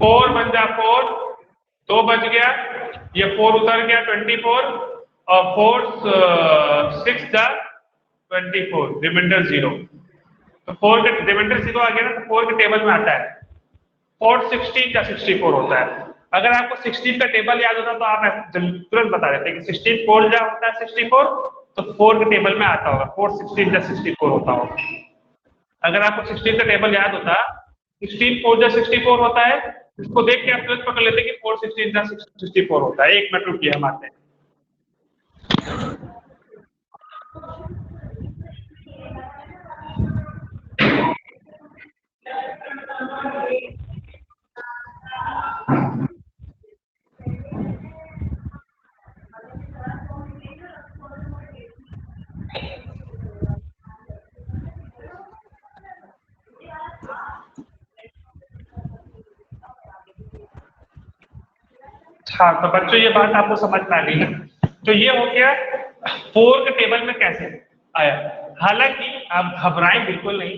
[SPEAKER 1] 4 बन जा 4, 2 बच गया, ये 4 उतर गया 24, और 4 6 जा 24, रिमाइंडर 0। तो 4 का रिमाइंडर 0 आ गया ना, तो 4 के टेबल में आता है 4 16 का 64 होता है। अगर आपको 16 का टेबल याद होता तो आप तुरंत बता देते कि 16 4 जा होता है 64, तो 4 के टेबल में आता होगा 4 16 जा 64 होता होगा। अगर आपको 16 का टेबल याद होता 16 4 जा 64 होता है, इसको देख के आप तुरंत पकड़ लेते कि 4 16 जा 64 होता है। 1 मिनट रुकिए, हम आते हैं। हाँ, तो बच्चों ये बात आपको समझ में आ गई ना। तो ये हो गया 4 के टेबल में कैसे आया। हालांकि आप घबराएं बिल्कुल नहीं,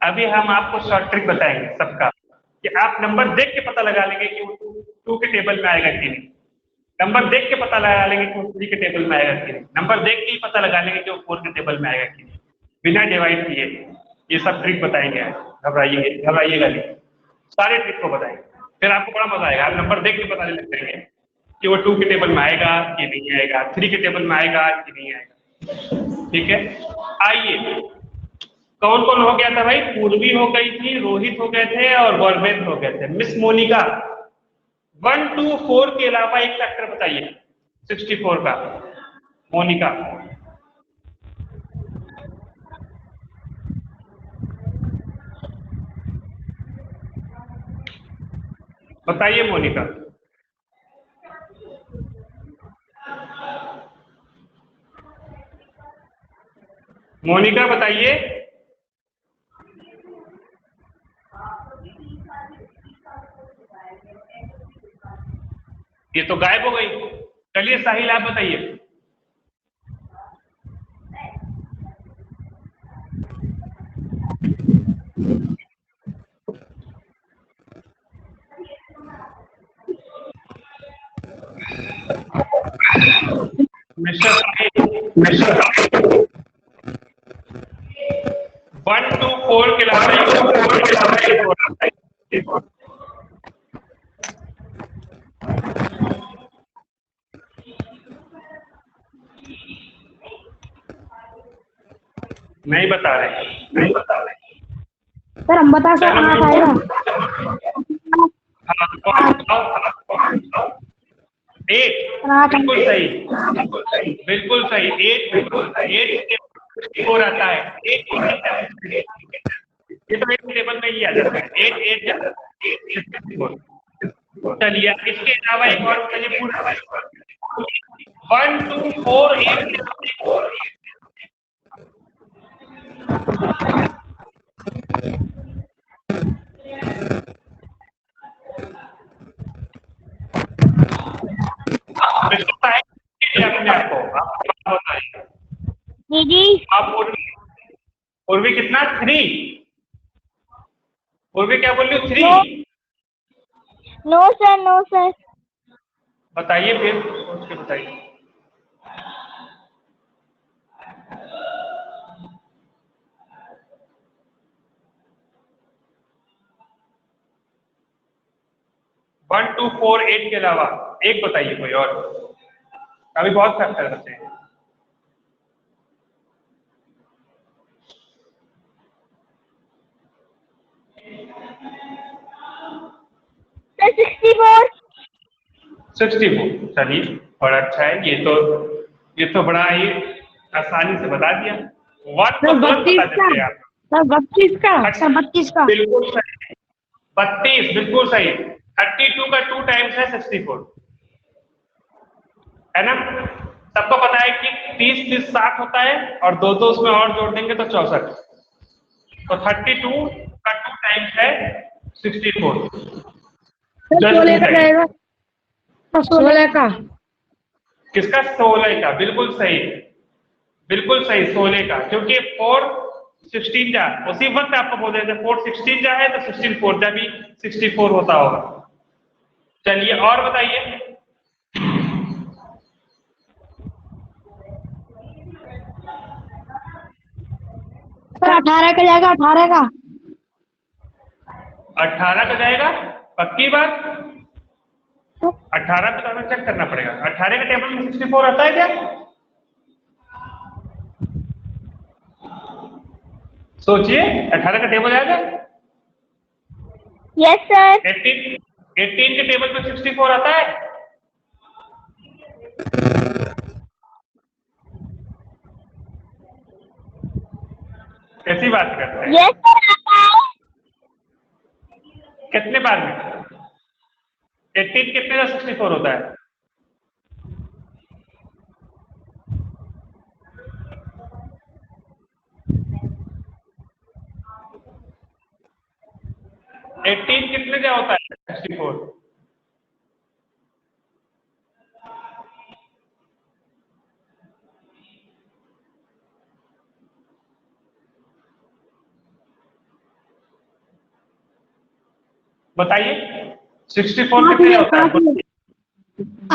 [SPEAKER 1] अभी हम आपको शॉर्ट ट्रिक बताएंगे सबका, कि आप नंबर देख के पता लगा लेंगे कि वो 2 के टेबल में आएगा कि नहीं, नंबर देख के पता लगा लेंगे कि वो 3 के टेबल में आएगा कि नहीं, नंबर देख के ही पता लगा लेंगे कि वो 4 के टेबल में आएगा कि नहीं, बिना डिवाइड किए। ये सब ट्रिक बताएंगे, घबराइएगा नहीं, सारे ट्रिक को बताएंगे, फिर आपको बड़ा मजा आएगा। आप नंबर देख के पता लग जाएंगे कि वो 2 के टेबल में आएगा कि नहीं आएगा, 3 के टेबल में आएगा कि नहीं आएगा। ठीक है, आइए कौन कौन हो गया था भाई? पूर्वी हो गई थी, रोहित हो गए थे और गौरवेंद्र हो गए थे। मिस मोनिका 1 2 4 के अलावा एक फैक्टर बताइए 64 का। मोनिका बताइए, मोनिका। मोनिका बताइए। ये तो गायब हो गई। चलिए साहिल आप बताइए। मिस्टर 1 2 4 के अलावा नहीं बता रहे।
[SPEAKER 3] सर हम बता सकते हैं आएगा।
[SPEAKER 1] बिल्कुल सही, बिल्कुल सही। 8 4 आता है। 8 ये तो एक टेबल में ही आ जाता है। 8 8 चलिए इसके अलावा एक और बताइए पूरा। 1 2 4 8 अपने आप को
[SPEAKER 2] दीदी
[SPEAKER 1] आप पूर्वी कितना? 3। पूर्वी क्या बोल रही हो? 3।
[SPEAKER 2] No sir, no sir.
[SPEAKER 1] बताइए, फिर सोच के बताइए। वन 2 4 8 के अलावा एक बताइए कोई और। अभी बहुत फैक्टर बचे हैं।
[SPEAKER 2] सर 64।
[SPEAKER 1] 64, चलिए बड़ा अच्छा है। ये तो बड़ा ही आसानी से बता दिया। वन तो तुरंत बता देते आप।
[SPEAKER 3] सर 32 का। सर 32 का।
[SPEAKER 1] बिल्कुल सही, 32 बिल्कुल सही। 32 का 2 टाइम्स है 64, है ना? सबको पता है कि 30 30 60 होता है, और दो उसमें और जोड़ देंगे तो 64। तो 32 का 2 टाइम्स है 64।
[SPEAKER 3] 16 का जाएगा। 16 का।
[SPEAKER 1] किसका? 16 का। बिल्कुल सही, बिल्कुल सही, 16 का। क्योंकि 4 16 जा, उसी वक्त आपको बोल रहे थे 4 16 जा है तो 16 4 जा भी 64 होता होगा। चलिए और बताइए।
[SPEAKER 3] 18 का जाएगा, 18 का।
[SPEAKER 1] 18 का जाएगा, पक्की बात। 18 तो हमें चेक करना पड़ेगा। 18 के टेबल में 64 आता है क्या? सोचिए, 18 का टेबल आएगा?
[SPEAKER 2] Yes sir.
[SPEAKER 1] 18 के टेबल में 64 आता है? कैसी बात कर रहे हैं?
[SPEAKER 2] यस सर आता है।
[SPEAKER 1] कितने बार में? 18 कितने का 64 होता है? एटीन कितने का होता है 64? बताइए, 64 कितने का होता है?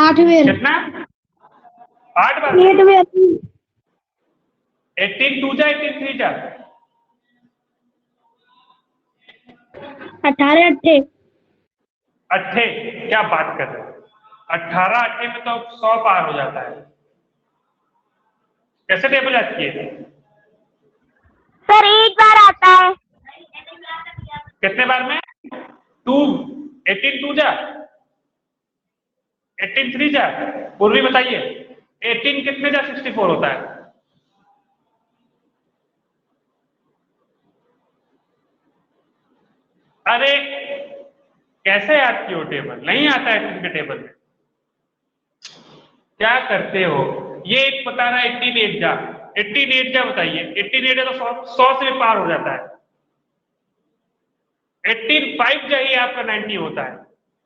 [SPEAKER 3] 8 वेर।
[SPEAKER 1] कितना? 8 बार।
[SPEAKER 3] 8 वेर।
[SPEAKER 1] 18 2 जा 18 3 जा?
[SPEAKER 3] 18 अट्ठे।
[SPEAKER 1] अट्ठे? क्या बात कर रहे हैं? 18 अट्ठे में तो 100 पार हो जाता है। कैसे टेबल याद किए?
[SPEAKER 2] सर एक बार आता है।
[SPEAKER 1] कितने बार में? 2। 18 2 जा? 18 3 जा? पूर्वी बताइए, 18 कितने जा 64 होता है? अरे कैसे याद किए हो टेबल? नहीं आता है 18 के टेबल में। क्या करते हो? ये एक बता रहा है 18 8 जा। 18 8 जा बताइए। 18 8 तो 100 से भी पार हो जाता है। 18 5 जा ही आपका 90 होता है।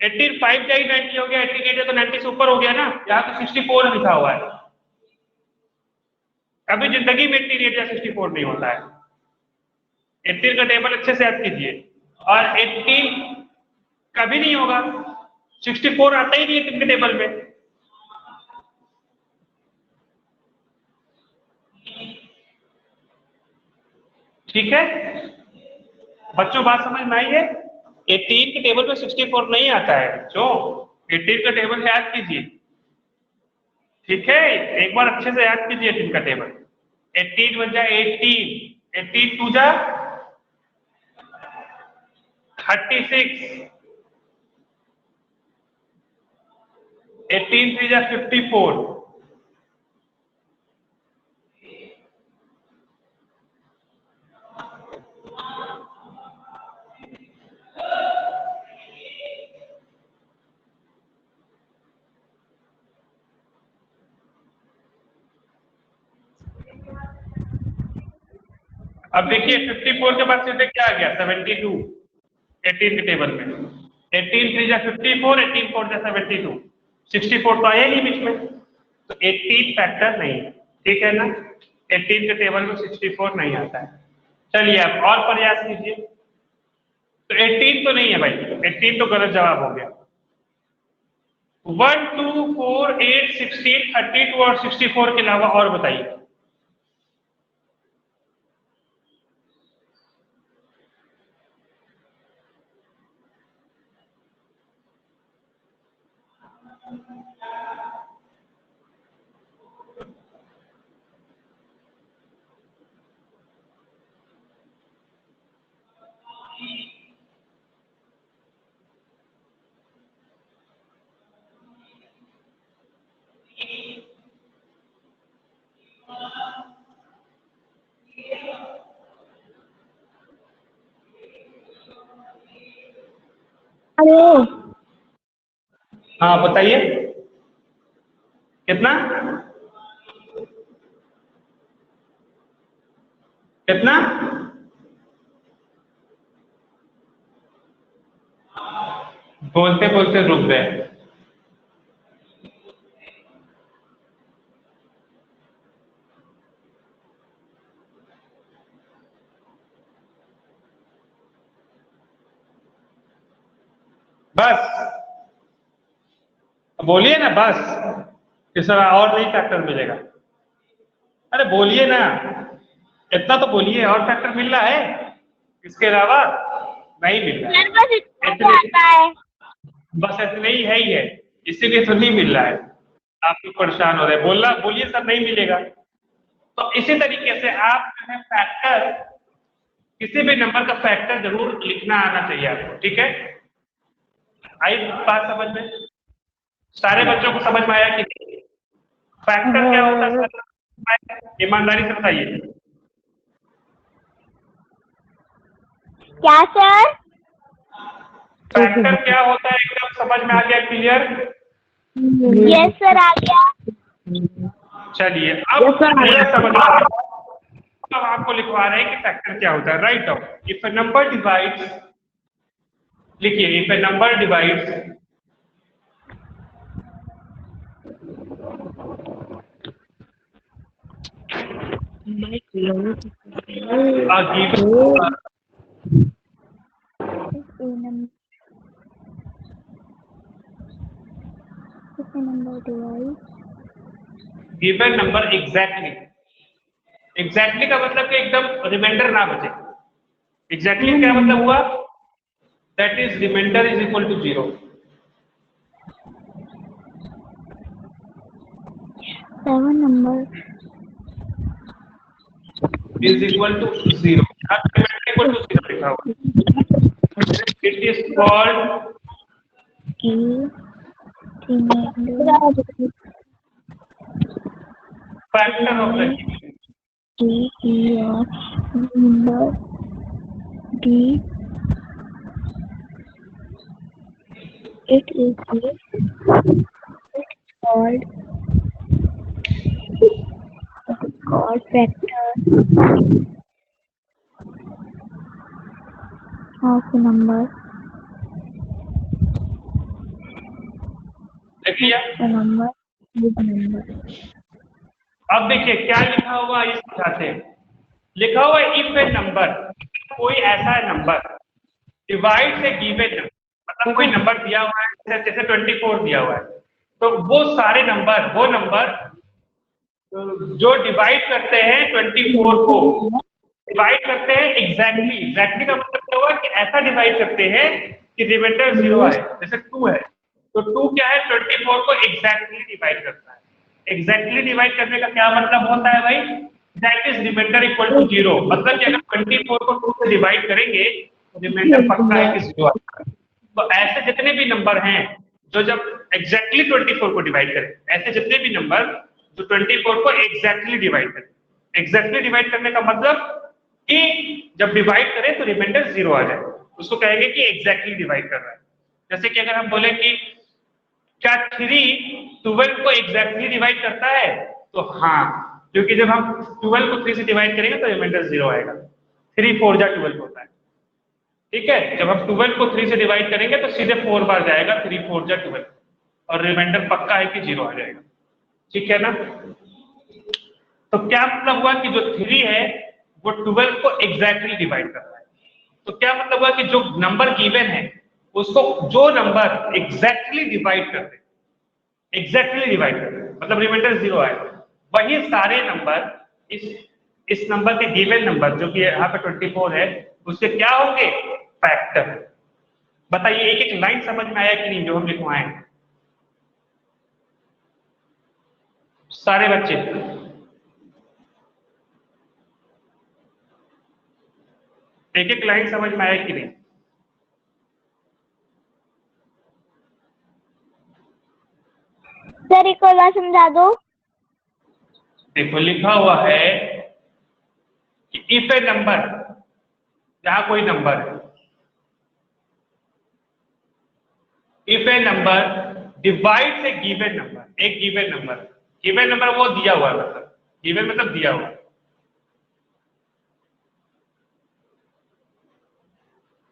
[SPEAKER 1] 18 5 जा ही 90 हो गया। 18 8 तो 90 से ऊपर हो गया ना। यहाँ तो 64 लिखा हुआ है। कभी जिंदगी में 18 8 जा 64 नहीं होता है। 18 का टेबल अच्छे से याद कीजिए। और 18 कभी नहीं होगा, 64 आता ही नहीं है 18 के टेबल में। ठीक है बच्चों, बात समझ में आई है? 18 के टेबल में 64 नहीं आता है। जो 18 का टेबल याद कीजिए। ठीक है, एक बार अच्छे से याद कीजिए 18 का टेबल। 18 1 जा 18, 18 2 जा 36, 18 3 जा 54, अब देखिए 54 के बाद सीधे क्या आ गया 72 18 के टेबल में। 18 3 जा 54, 18 4 जा 72, 64 तो आया नहीं बीच में, तो 18 फैक्टर नहीं है। ठीक है ना? 18 के टेबल में 64 नहीं आता है। चलिए अब और प्रयास कीजिए। तो 18 तो नहीं है भाई, 18 तो गलत जवाब हो गया। 1 2 4 8 16 32 और 64 के अलावा और बताइए।
[SPEAKER 3] हेलो।
[SPEAKER 1] हाँ बताइए कितना कितना? बोलते बोलते रुक गए। बस बोलिए ना, बस इस तरह और नहीं फैक्टर मिलेगा। अरे बोलिए ना। इतना तो बोलिए, और फैक्टर मिल रहा है इसके अलावा? नहीं मिल रहा
[SPEAKER 2] सर बस इतना
[SPEAKER 1] है,
[SPEAKER 2] ही आता है।
[SPEAKER 1] बस इतने ही है ही है, इसीलिए तो नहीं मिल रहा है। आप लोग परेशान हो रहे हैं, बोलिए सर नहीं मिलेगा। तो इसी तरीके से आप जो है फैक्टर, किसी भी नंबर का फैक्टर जरूर लिखना आना चाहिए आपको, ठीक है? आई बात समझ में? सारे बच्चों को समझ में आया कि नहीं? फैक्टर क्या होता है सर, ईमानदारी से बताइए।
[SPEAKER 2] क्या सर?
[SPEAKER 1] फैक्टर क्या होता है, एकदम समझ में आ गया? क्लियर?
[SPEAKER 2] यस सर, आ गया।
[SPEAKER 1] चलिए अब पूरा समझ में आ गया। अब आपको लिखवा रहे हैं कि फैक्टर क्या होता है। Write down, if a number divides, लिखिए if a number divides a given given number exactly, exactly का मतलब कि एकदम रिमाइंडर ना बचे। एग्जैक्टली क्या मतलब हुआ? That is reminder is equal to 0।
[SPEAKER 2] Seven number
[SPEAKER 1] is equal to 0, reminder equal to 0 लिखा हुआ। It is called factor of the
[SPEAKER 2] number D. It is called factor of a number.
[SPEAKER 1] देख लिया?
[SPEAKER 2] A number is a number.
[SPEAKER 1] अब देखिए क्या लिखा हुआ है, समझाते हैं। लिखा हुआ है इफ ए नंबर, कोई ऐसा नंबर डिवाइड से गिवन नंबर, मतलब कोई नंबर दिया हुआ है, जैसे 24 दिया हुआ है, तो वो सारे नंबर, वो नंबर जो डिवाइड करते हैं 24 को, डिवाइड करते हैं एग्जैक्टली। एग्जैक्टली का मतलब क्या हुआ कि ऐसा डिवाइड करते हैं कि रिमाइंडर 0 आए। जैसे 2 है तो 2 क्या है, 24 को एग्जैक्टली डिवाइड करता है। एग्जैक्टली डिवाइड करने का क्या मतलब होता है भाई? That is reminder equal to 0। मतलब कि अगर 24 को 2 से डिवाइड करेंगे तो रिमाइंडर पक्का है कि 0 आएगा। तो ऐसे जितने भी नंबर हैं जो जब एग्जैक्टली 24 को डिवाइड करें, ऐसे जितने भी नंबर जो 24 को एग्जैक्टली डिवाइड करें, एग्जैक्टली डिवाइड करने का मतलब कि जब डिवाइड करें तो रिमाइंडर 0 आ जाए, उसको कहेंगे कि एग्जैक्टली डिवाइड कर रहा है। जैसे कि अगर हम बोले कि क्या 3 12 को एग्जैक्टली डिवाइड करता है, तो हाँ, क्योंकि जब हम 12 को 3 से डिवाइड करेंगे तो रिमाइंडर 0 आएगा। 3 4 जा 12 होता है, ठीक है? जब हम 12 को 3 से डिवाइड करेंगे तो सीधे 4 बार जाएगा, 3 4 जा 12, और रिमाइंडर पक्का है कि 0 आ जाएगा, ठीक है ना? तो क्या मतलब हुआ कि जो 3 है वो 12 को एग्जैक्टली डिवाइड कर रहा है। तो क्या मतलब हुआ कि जो नंबर गिवन है उसको, जो नंबर एग्जैक्टली डिवाइड कर दे, एग्जैक्टली डिवाइड कर दे, मतलब रिमाइंडर 0 आए, वही सारे नंबर इस नंबर के गिवन नंबर जो कि यहाँ पे 24 है, उसके क्या होंगे? फैक्टर। बताइए एक एक लाइन समझ में आया कि नहीं जो हम लिखवाए हैं सारे बच्चे? एक एक लाइन समझ में आया कि नहीं?
[SPEAKER 2] सर एक और बार समझा दो।
[SPEAKER 1] देखो लिखा हुआ है कि इफ ए नंबर, जहां कोई नंबर है, इफ ए नंबर डिवाइड से गिवन नंबर, एक गिवन नंबर वो दिया हुआ है, मतलब गिवन मतलब दिया हुआ।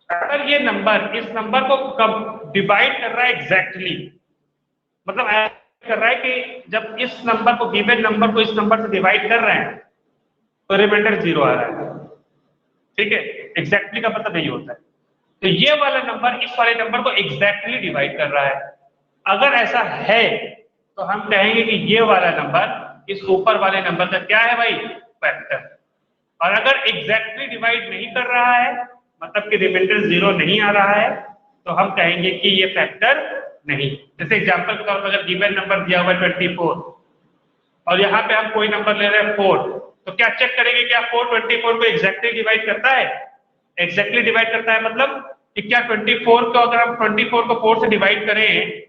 [SPEAKER 1] अगर ये नंबर इस नंबर को कब डिवाइड कर रहा है एग्जैक्टली, मतलब ऐसा कर रहा है कि जब इस नंबर को, गिवन नंबर को इस नंबर से डिवाइड कर रहे हैं तो रिमाइंडर 0 आ रहा है, ठीक है? एग्जैक्टली का मतलब यही होता है। तो ये वाला नंबर इस वाले नंबर को एग्जैक्टली डिवाइड कर रहा है। अगर ऐसा है तो हम कहेंगे कि ये वाला नंबर इस ऊपर वाले नंबर का क्या है भाई? फैक्टर। और अगर एग्जैक्टली डिवाइड नहीं कर रहा है, मतलब कि रिमाइंडर 0 नहीं आ रहा है, तो हम कहेंगे कि ये फैक्टर नहीं। जैसे एग्जांपल के तौर पर अगर गिवन नंबर दिया हुआ है 24 और यहाँ पे हम कोई नंबर ले रहे हैं 4, तो क्या चेक करेंगे क्या 4 24 को एग्जैक्टली डिवाइड करता है? एग्जैक्टली डिवाइड करता है मतलब कि क्या 24 को अगर हम 24 को 4 से डिवाइड करें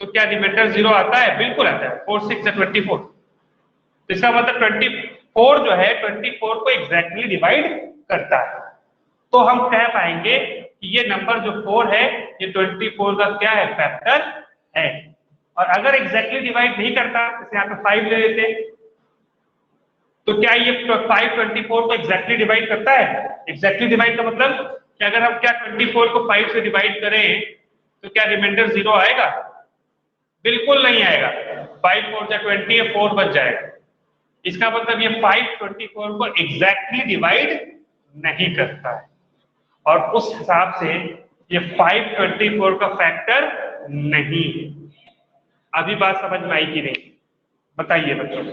[SPEAKER 1] तो क्या रिमाइंडर 0 आता है? बिल्कुल आता है, 4 6 से 24। तो इसका मतलब 24 जो है 24 को एग्जैक्टली डिवाइड करता है। तो हम कह पाएंगे कि ये नंबर जो 4 है ये 24 का क्या है? फैक्टर है। और अगर एग्जैक्टली डिवाइड नहीं करता, जैसे यहाँ पे 5 ले लेते, तो क्या ये 5 24 को एग्जैक्टली डिवाइड करता है? एग्जैक्टली डिवाइड का मतलब कि अगर हम क्या 24 को 5 से डिवाइड करें तो क्या रिमाइंडर 0 आएगा? बिल्कुल नहीं आएगा। 5 4 जा 20 है, 4 बच जाएगा। इसका मतलब ये 5 24 को एग्जैक्टली डिवाइड नहीं करता है, और उस हिसाब से ये 5 24 का फैक्टर नहीं है। अभी बात समझ में आई कि नहीं? बताइए बच्चों।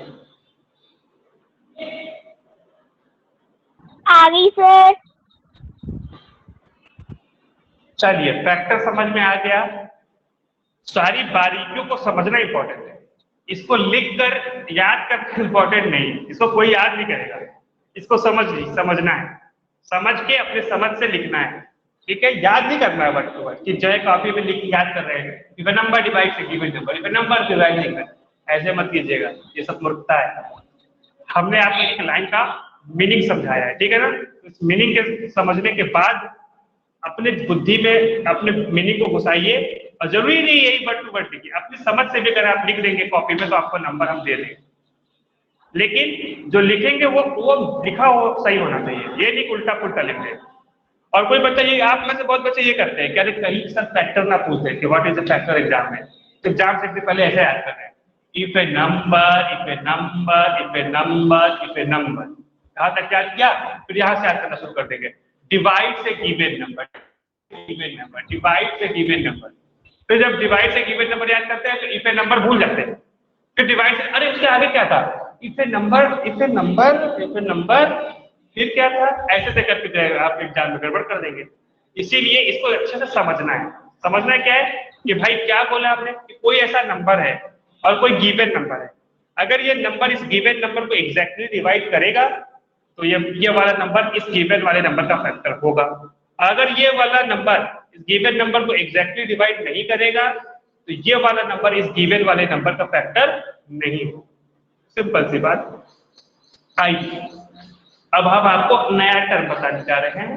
[SPEAKER 2] आ गई सर।
[SPEAKER 1] चलिए, फैक्टर समझ में आ गया। सारी बारीकियों को समझना इंपॉर्टेंट है, इसको लिखकर याद करना इंपॉर्टेंट नहीं, इसको कोई याद नहीं करेगा, इसको समझना है, समझ के अपने समझ से लिखना है, ठीक है? याद नहीं करना है वर्ड टू वर्ड कि जो है कॉपी में लिख के याद कर रहे हैं इफ नंबर डिवाइड से given number, if number divide नहीं कर, ऐसे मत कीजिएगा, ये सब मूर्खता है। हमने आपको एक लाइन का मीनिंग समझाया है, ठीक है ना? इस मीनिंग के समझने के बाद अपने बुद्धि में अपने मीनिंग को घुसाइए, और जरूरी नहीं यही वर्ड टू वर्ड लिखिए, अपनी समझ से भी अगर आप लिख देंगे कॉपी में तो आपको नंबर हम दे देंगे, लेकिन जो लिखेंगे वो लिखा हो सही होना चाहिए, ये नहीं उल्टा पुल्टा लिख दे। और कोई बच्चा ये, आप में से बहुत बच्चे ये करते हैं, क्या कहीं सर फैक्टर ना पूछते कि what is the factor exam में, तो एग्जाम से पहले ऐसे याद कर रहे हैं if a number if a number if a number if a number, कहाँ तक याद किया? फिर यहाँ से याद करना शुरू कर देंगे डिवाइड से given number, given number, divide से गिवन नंबर। फिर जब डिवाइड से गिवन नंबर याद करते हैं तो इफ ए नंबर भूल जाते हैं, फिर डिवाइड से, अरे उसके आगे क्या था? If a number if a number if a number, फिर क्या था? ऐसे से करके जाएगा, आप एग्जाम में गड़बड़ कर देंगे। इसीलिए इसको अच्छे से समझना है। समझना क्या है कि भाई क्या बोला आपने कि कोई ऐसा नंबर है और कोई गिवन नंबर है, अगर ये नंबर इस गिवन नंबर को एग्जैक्टली डिवाइड करेगा तो ये वाला नंबर इस गिवन वाले नंबर का फैक्टर होगा। अगर ये वाला नंबर इस गिवन नंबर को एग्जैक्टली डिवाइड नहीं करेगा तो ये वाला नंबर इस गिवन वाले नंबर का फैक्टर नहीं हो। सिंपल सी बात। आइए अब हम आपको नया टर्म बताने जा रहे हैं।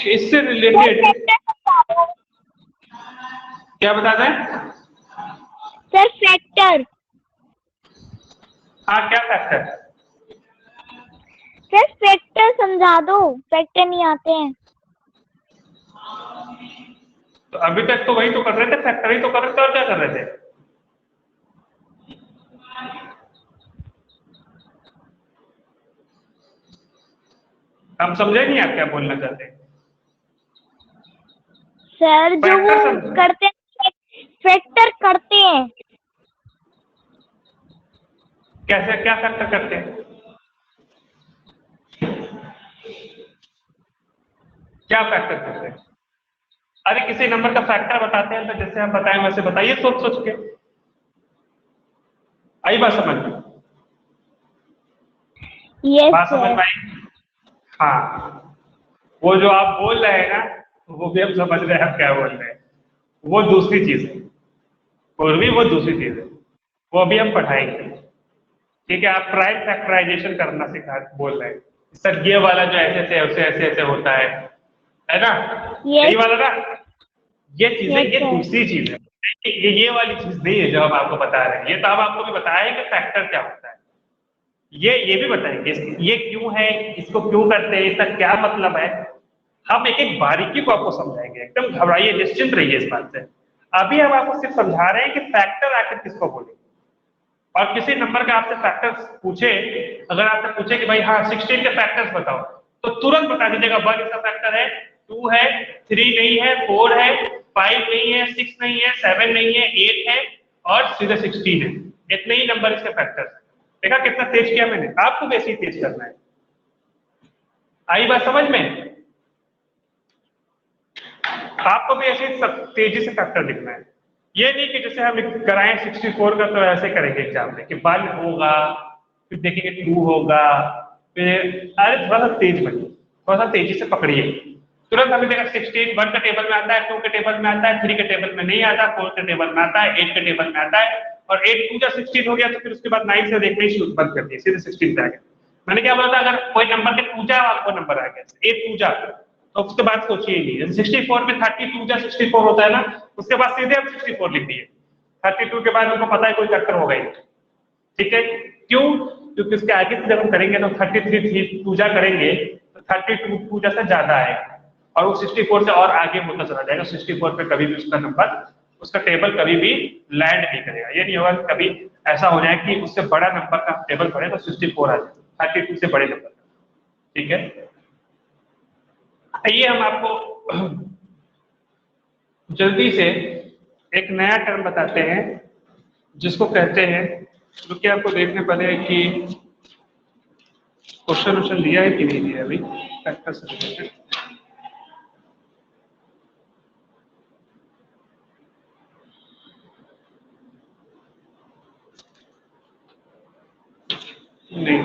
[SPEAKER 1] इससे रिलेटेड क्या बता दें
[SPEAKER 2] सर? फैक्टर।
[SPEAKER 1] हाँ, क्या फैक्टर?
[SPEAKER 2] सर फैक्टर समझा दो, फैक्टर नहीं आते हैं।
[SPEAKER 1] तो अभी तक तो वही तो कर रहे थे, फैक्टर ही तो कर रहे थे, और क्या कर रहे थे? हम समझे नहीं आप क्या बोलना चाहते हैं।
[SPEAKER 2] सर जो वो करते हैं, फैक्टर करते हैं।
[SPEAKER 1] कैसे, क्या फैक्टर करते हैं? क्या फैक्टर करते हैं? अरे किसी नंबर का फैक्टर बताते हैं तो जैसे हम बताएं वैसे बताइए, सोच सोच के। आई बात समझ में? बात समझ में आई? हाँ, वो जो आप बोल रहे हैं ना वो भी हम समझ रहे हैं आप क्या बोल रहे हैं, वो दूसरी चीज है, पूर्वी वो दूसरी चीज है, वो अभी हम पढ़ाएंगे, ठीक है? आप प्राइम फैक्टराइजेशन करना सिखा बोल रहे हैं सर, ये वाला जो ऐसे ऐसे ऐसे ऐसे ऐसे होता है ना, यही वाला ना, ये चीजें, ये दूसरी चीज है, ये वाली चीज नहीं है जो हम आपको बता रहे हैं। ये तो हम आपको भी बताएं कि फैक्टर क्या होता है, ये भी बताएंगे ये क्यों है, इसको क्यों करते हैं, इसका क्या मतलब है, हम एक एक बारीकी को आपको समझाएंगे। एकदम घबराइए, निश्चिंत रहिए इस बात से। अभी हम आपको सिर्फ समझा रहे हैं कि फैक्टर आखिर किसको बोले। और किसी नंबर का आपसे फैक्टर्स पूछे, अगर आपसे पूछे कि भाई हाँ 16 के फैक्टर्स बताओ, तो तुरंत बता दीजिएगा 1 इसका फैक्टर है, 2 है, 3 नहीं है, 4 है, 5 नहीं है, 6 नहीं है, 7 नहीं है, 8 है और सीधे 16 है। इतने ही नंबर इसके फैक्टर्स। देखा कितना तेज किया मैंने, आपको भी ऐसे ही तेज करना है। आई बात समझ में? आपको भी ऐसे तेजी से फैक्टर लिखना है। ये नहीं कि जैसे हम कराएं 64 का तो ऐसे करेंगे एग्जाम में कि 1 होगा, फिर देखेंगे 2 होगा, फिर अरे थोड़ा सा तेज बनिए, थोड़ा सा तेजी से पकड़िए। तुरंत हमें देखा 16 1 के टेबल में आता है, 2 के टेबल में आता है, 3 के टेबल में नहीं आता, 4 के टेबल में आता है, 8 के टेबल में आता है, और 8 2 जा 16 हो गया तो फिर उसके बाद 9 से देखना ही शुरू बंद कर दिए, सीधे 16 पे आ गए। मैंने क्या बोला था, अगर कोई नंबर के 2 जा आपको नंबर आ गया 8 2 जा, तो उसके बाद सोचिए नहीं। जैसे 64 में 32 जा 64 होता है ना, उसके बाद सीधे हम 64 लिख दिए। 32 के बाद हमको पता है कोई फैक्टर होगा ही, ठीक है? क्यों? क्योंकि उसके आगे से जब हम करेंगे तो 33 पूजा करेंगे तो 32 पूजा से ज्यादा आएगा, और वो 64 से और आगे होता चला जाएगा। 64 पे कभी भी उसका नंबर, उसका टेबल कभी भी लैंड नहीं करेगा। ये नहीं होगा कभी ऐसा हो जाए कि उससे बड़ा नंबर का टेबल पड़े तो 64 आ जाए 32 से बड़े नंबर, ठीक है? आइए हम आपको जल्दी से एक नया टर्म बताते हैं जिसको कहते हैं, रुकिए आपको देखने पड़े कि क्वेश्चन दिया है कि नहीं दिया अभी फैक्टर से रिलेटेड। नहीं,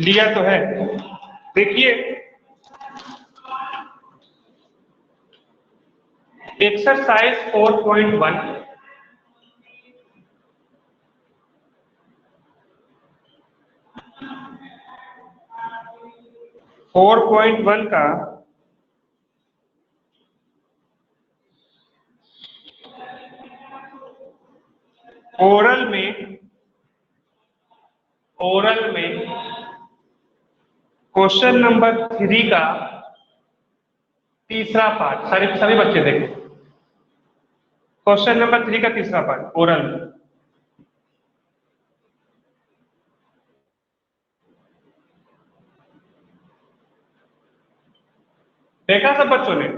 [SPEAKER 1] लिया तो है। देखिए एक्सरसाइज 4.1 4.1 का ओरल में क्वेश्चन नंबर 3 का तीसरा पार्ट, सभी बच्चे देखें। क्वेश्चन नंबर 3 का तीसरा पार्ट ओरल में। देखा सब बच्चों ने?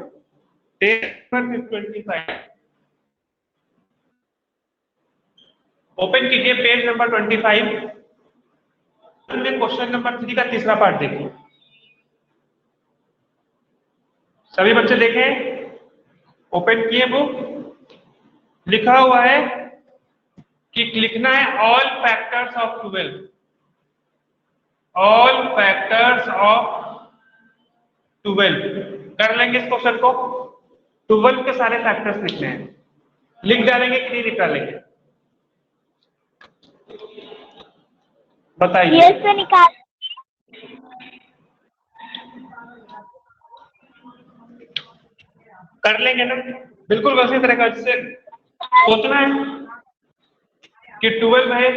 [SPEAKER 1] पेज नंबर 25 ओपन कीजिए, पेज नंबर 25 में क्वेश्चन नंबर 3 का तीसरा पार्ट देखिए। सभी बच्चे देखें, ओपन किए बुक, लिखा हुआ है कि लिखना है all factors of 12, all factors of 12। कर लेंगे इस क्वेश्चन को, 12 के सारे फैक्टर्स लिखने हैं। लिख डालेंगे कि नहीं लिख डालेंगे बताइए?
[SPEAKER 2] ये से निकाल
[SPEAKER 1] कर लेंगे ना, बिल्कुल वैसे तरह का। जिससे सोचना है कि 12 है,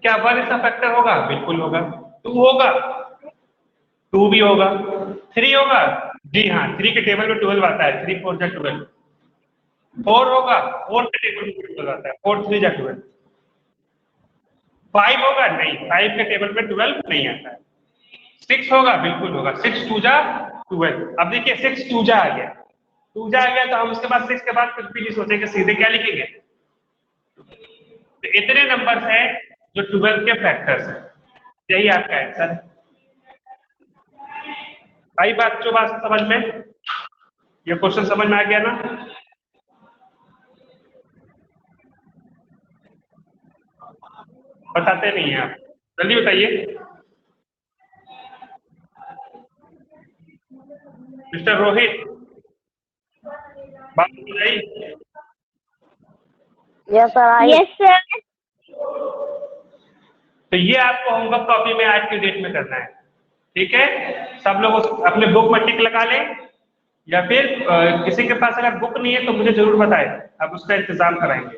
[SPEAKER 1] क्या 1 इसका फैक्टर होगा? बिल्कुल होगा। 2 होगा, 2 भी होगा। 3 होगा, जी हाँ, 3 के टेबल में 12 आता है, 3 4 जा 12। 4 होगा, 4 के टेबल में 12 आता है, 4 3 जा 12। 5 होगा, नहीं, 5 के टेबल में 12 नहीं आता है। 6 होगा, बिल्कुल होगा, 6 2 जा 12। अब देखिए 6 2 जा आ गया, 2 जा आ गया तो हम उसके बाद 6 के बाद कुछ भी नहीं सोचेंगे, सीधे क्या लिखेंगे? तो इतने नंबर्स हैं जो 12 के फैक्टर्स हैं, यही आपका आंसर है। आई बात जो बात समझ में, ये क्वेश्चन समझ में आ गया ना? बताते नहीं हैं आप, जल्दी बताइए। मिस्टर रोहित, बात बताइए।
[SPEAKER 3] Yes sir.
[SPEAKER 2] Yes sir.
[SPEAKER 1] तो ये आपको होमवर्क कॉपी में आज के डेट में करना है, ठीक है? सब लोग अपने बुक में टिक लगा लें, या फिर किसी के पास अगर बुक नहीं है तो मुझे जरूर बताएं, आप उसका इंतजाम कराएंगे।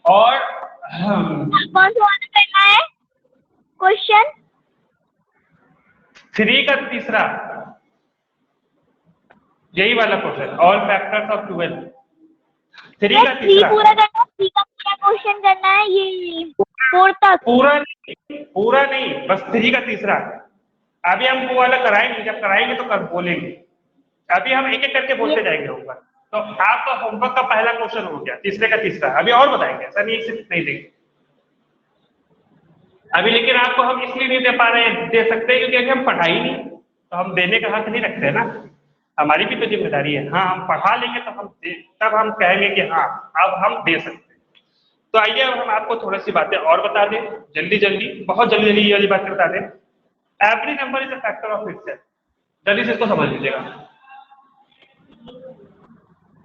[SPEAKER 1] और
[SPEAKER 2] कौन सा वाला करना है क्वेश्चन?
[SPEAKER 1] 3 का तीसरा, यही वाला क्वेश्चन, ऑल फैक्टर्स ऑफ 12। 3 का तीसरा
[SPEAKER 2] पूरा करना, 3 का पूरा क्वेश्चन करना है, ये 4 तक।
[SPEAKER 1] पूरा नहीं, बस 3 का तीसरा। अभी हम वो वाला कराएंगे, जब कराएंगे तो कर बोलेंगे, अभी हम एक एक करके बोलते जाएंगे होमवर्क। तो आपका होमवर्क का पहला क्वेश्चन हो गया, तीसरे का तीसरा, अभी और बताएंगे, ऐसा नहीं एक से नहीं देंगे अभी। लेकिन आपको हम इसलिए नहीं दे पा रहे हैं, दे सकते हैं क्योंकि अभी हम पढ़ाई नहीं, तो हम देने का हक नहीं रखते ना, हमारी भी तो जिम्मेदारी है। हाँ हम पढ़ा लेंगे तो हम तब हम कहेंगे कि हाँ अब हम दे सकते हैं। तो आइए अब हम आपको थोड़ी सी बातें और बता दें, जल्दी जल्दी, बहुत जल्दी जल्दी ये वाली बातें बता दें। Every number is a factor of itself, जल्दी से इसको समझ लीजिएगा।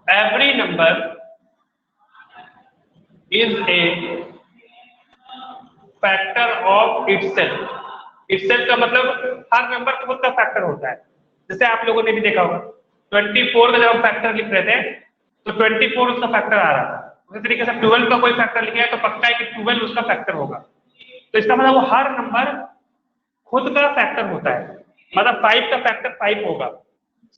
[SPEAKER 1] Every number is a factor of itself. Itself का मतलब हर नंबर खुद का फैक्टर होता है। जैसे आप लोगों ने भी देखा होगा 24 का जब हम फैक्टर लिख रहे थे तो 24 उसका फैक्टर आ रहा था। उसी तरीके से 12 का कोई फैक्टर लिखा है तो पक्का है कि 12 उसका फैक्टर होगा। तो इसका मतलब वो हर नंबर खुद का फैक्टर होता है। मतलब 5 का फैक्टर 5 होगा,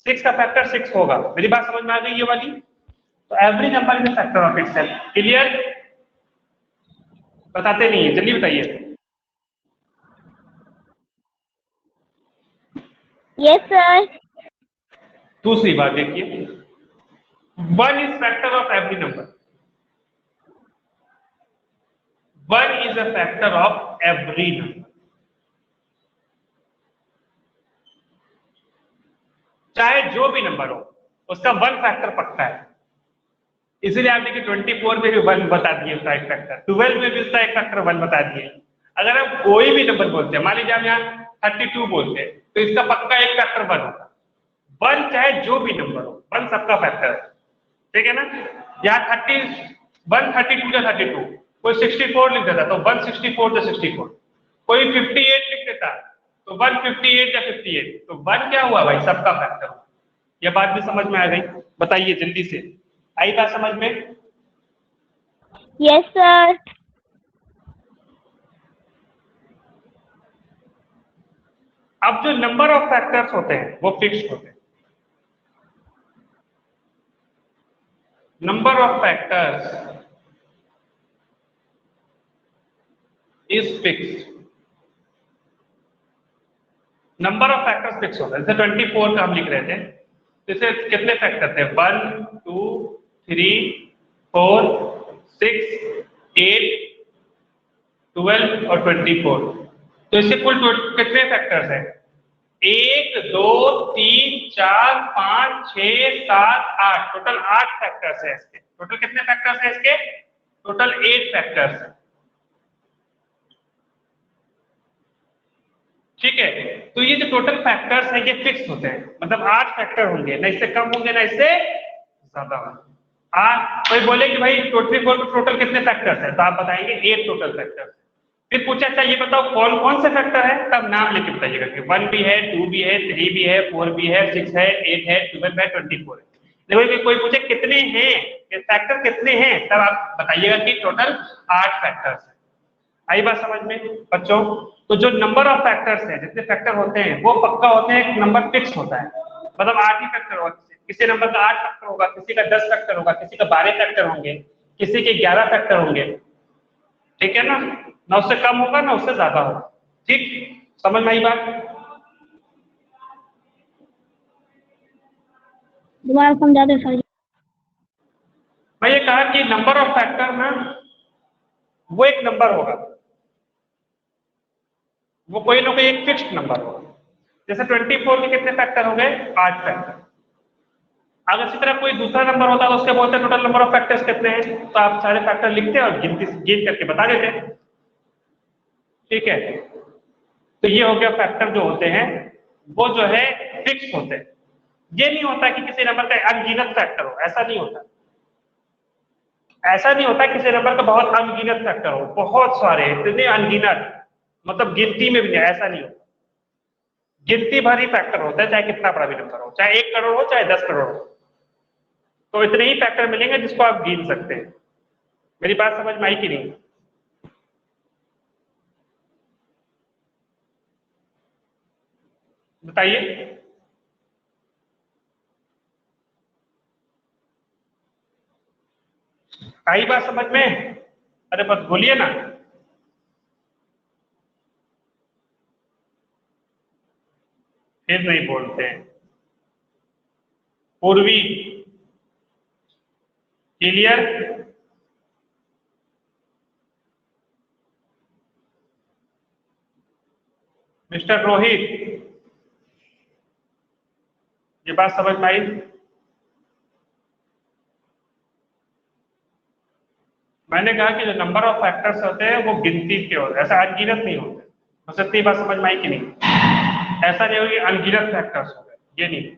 [SPEAKER 1] 6 का फैक्टर 6 होगा। मेरी बात समझ में आ गई ये वाली? तो every number is a factor of itself. Clear? बताते नहीं है, जल्दी बताइए।
[SPEAKER 2] Yes sir.
[SPEAKER 1] दूसरी बात देखिए, 1 is factor of every number. 1 is a factor of every number. चाहे जो भी नंबर हो उसका 1 फैक्टर पक्का है। इसीलिए आपने कि 24 में भी 1 बता दिए उसका एक फैक्टर, 12 में भी उसका एक फैक्टर 1 बता दिए। अगर हम कोई भी नंबर बोलते हैं, मान लीजिए हम यहाँ 32 बोलते हैं तो इसका पक्का एक फैक्टर 1 होगा। 1 चाहे जो भी नंबर हो, 1 सबका फैक्टर है। ठीक है ना? यहाँ 132 या 32, कोई 64 लिख देता तो 164 या 64, कोई 58 लिख देता तो 158 या 58, तो 1 क्या हुआ भाई? सबका फैक्टर हुआ। यह बात भी समझ में आ गई? बताइए जल्दी से, आई बात समझ में?
[SPEAKER 2] Yes sir.
[SPEAKER 1] अब जो नंबर ऑफ फैक्टर्स होते हैं वो फिक्स्ड होते हैं। Number of factors is fixed. Number of factors fix होता है। जैसे 24 का हम लिख रहे थे, जैसे कितने फैक्टर थे? 1 2 3 4 6 8 12 और 24। तो इससे कुल कितने फैक्टर्स हैं? 1 2 3 4 5 6 7 8, टोटल 8 फैक्टर्स है इसके। टोटल कितने फैक्टर्स हैं इसके? टोटल 8 फैक्टर्स है। ठीक है? तो ये जो टोटल फैक्टर्स हैं ये फिक्स होते हैं, मतलब 8 फैक्टर होंगे, ना इससे कम होंगे ना इससे ज्यादा होंगे। कोई बोले कि भाई टोटल टोटल कितने फैक्टर्स हैं, तो आप बताएंगे 8 टोटल फैक्टर्स। फिर पूछा अच्छा ये बताओ कौन कौन से फैक्टर है, तब नाम लेके बताइएगा कि 1 भी है, 2 भी है, 3 भी है, 4 भी है, 6 है, 8 है, 12 है, 24 है। देखो कोई पूछे कितने हैं, फैक्टर कितने हैं, तब आप बताइएगा कि टोटल 8 फैक्टर्स है। आई बात समझ में बच्चों? तो जो नंबर ऑफ फैक्टर्स हैं, जितने फैक्टर होते हैं वो पक्का होते हैं, एक नंबर फिक्स होता है। मतलब 8 ही फैक्टर होगा। किसी नंबर का 8 फैक्टर होगा, किसी का 10 फैक्टर होगा, किसी का 12 फैक्टर होंगे, किसी के 11 फैक्टर होंगे। ठीक है ना? ना उससे कम होगा ना उससे ज्यादा होगा। ठीक, समझ में आई बात?
[SPEAKER 3] दोबारा समझा दे सर।
[SPEAKER 1] मैं ये कहा कि नंबर ऑफ फैक्टर ना वो एक नंबर होगा, वो कोई ना कोई एक फिक्स्ड नंबर होगा। जैसे 24 के कितने फैक्टर हो गए? 8 फैक्टर। अगर इसी तरह कोई दूसरा नंबर होता तो उसके बोलते टोटल नंबर ऑफ फैक्टर्स कितने हैं, तो आप सारे फैक्टर लिखते और गिन करके बता देते। ठीक है? तो ये हो गया फैक्टर जो होते हैं वो जो है फिक्स होते हैं। ये नहीं होता कि किसी नंबर का अनगिनत फैक्टर हो, ऐसा नहीं होता। ऐसा नहीं होता किसी नंबर का बहुत अनगिनत फैक्टर हो, बहुत सारे इतने अनगिनत, मतलब गिनती में भी नहीं, ऐसा नहीं होता। गिनती भर ही फैक्टर होता है, चाहे कितना बड़ा भी नंबर हो, चाहे 1 करोड़ हो चाहे 10 करोड़ हो, तो इतने ही फैक्टर मिलेंगे जिसको आप गिन सकते हैं। मेरी बात समझ में आई कि नहीं? बताइए। आई बात समझ में? अरे बस बोलिए ना। फिर नहीं बोलते हैं। पूर्वी, क्लियर? मिस्टर रोहित, ये बात समझ में आई? मैंने कहा कि जो नंबर ऑफ फैक्टर्स होते हैं वो गिनती के होते हैं, ऐसा अनगिनत नहीं होते। बस इतनी बात समझ में आई कि नहीं? ऐसा नहीं होगी अनगिनत फैक्टर्स हो गए, ये नहीं।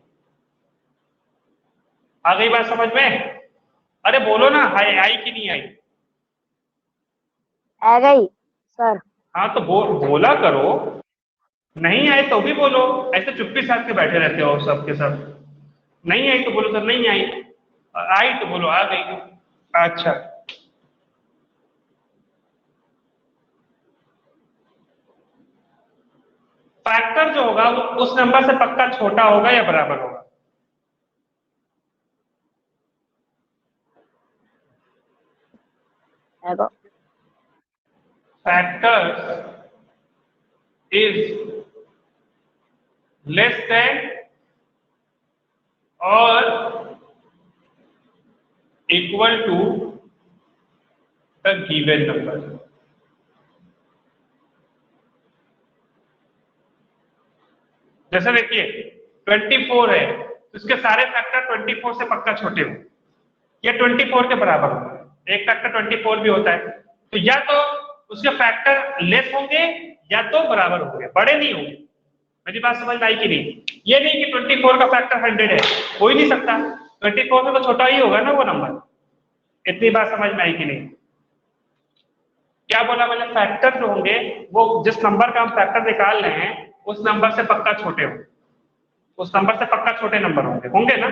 [SPEAKER 1] आ गई बात समझ में? अरे बोलो ना, आई आई कि नहीं आई?
[SPEAKER 2] आ गई सर।
[SPEAKER 1] हाँ तो बोला करो, नहीं आए तो भी बोलो, ऐसे चुप्पी साध के बैठे रहते हो सबके सब। नहीं आई तो बोलो सर नहीं आई, आई तो बोलो आ गई। अच्छा, फैक्टर जो होगा वो उस नंबर से पक्का छोटा होगा या बराबर होगा?
[SPEAKER 2] देखो
[SPEAKER 1] फैक्टर इज लेस देन और equal to the given number. जैसे देखिए 24 है तो इसके सारे फैक्टर 24 से पक्का छोटे हो या 24 के बराबर हो। एक फैक्टर 24 भी होता है, तो या तो उसके फैक्टर लेस होंगे या तो बराबर होंगे, बड़े नहीं होंगे। मेरी बात समझ में आई कि नहीं? ये नहीं कि 24 का फैक्टर 100 है, हो ही नहीं सकता। 24 में तो छोटा ही होगा ना वो नंबर। इतनी बात समझ में आई कि नहीं? क्या बोला मैंने? फैक्टर जो होंगे वो जिस नंबर का हम फैक्टर निकाल रहे हैं उस नंबर से पक्का छोटे होंगे, उस नंबर से पक्का छोटे नंबर होंगे, होंगे ना?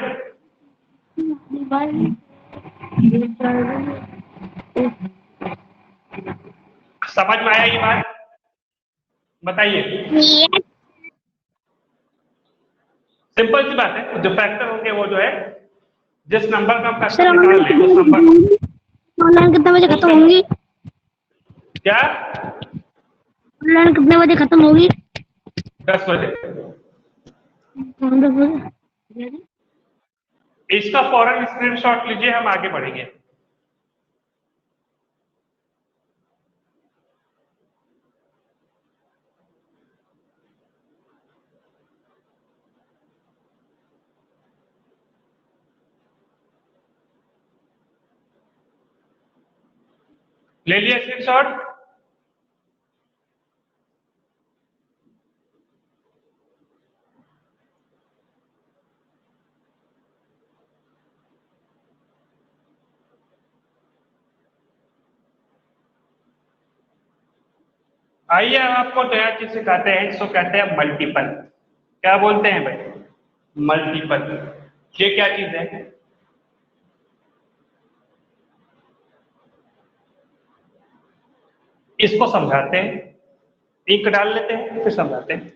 [SPEAKER 1] समझ में आया ये बात? बताइए। सिंपल सी बात है, जो फैक्टर होंगे वो जो है जिस नंबर का हम फैक्टर निकाल रहे हैं उस नंबर।
[SPEAKER 3] ऑनलाइन कितने बजे खत्म होंगी?
[SPEAKER 1] क्या?
[SPEAKER 3] ऑनलाइन कितने बजे खत्म होगी?
[SPEAKER 1] 10 बजे।
[SPEAKER 3] 10 बजे।
[SPEAKER 1] इसका फौरन स्क्रीनशॉट लीजिए, हम आगे बढ़ेंगे। ले लिया स्क्रीनशॉट? आइए हम आपको नया चीज सिखाते हैं, इसको कहते हैं मल्टीपल। क्या बोलते हैं भाई? मल्टीपल। ये क्या चीज है? इसको समझाते हैं, इंक डाल लेते हैं फिर समझाते हैं।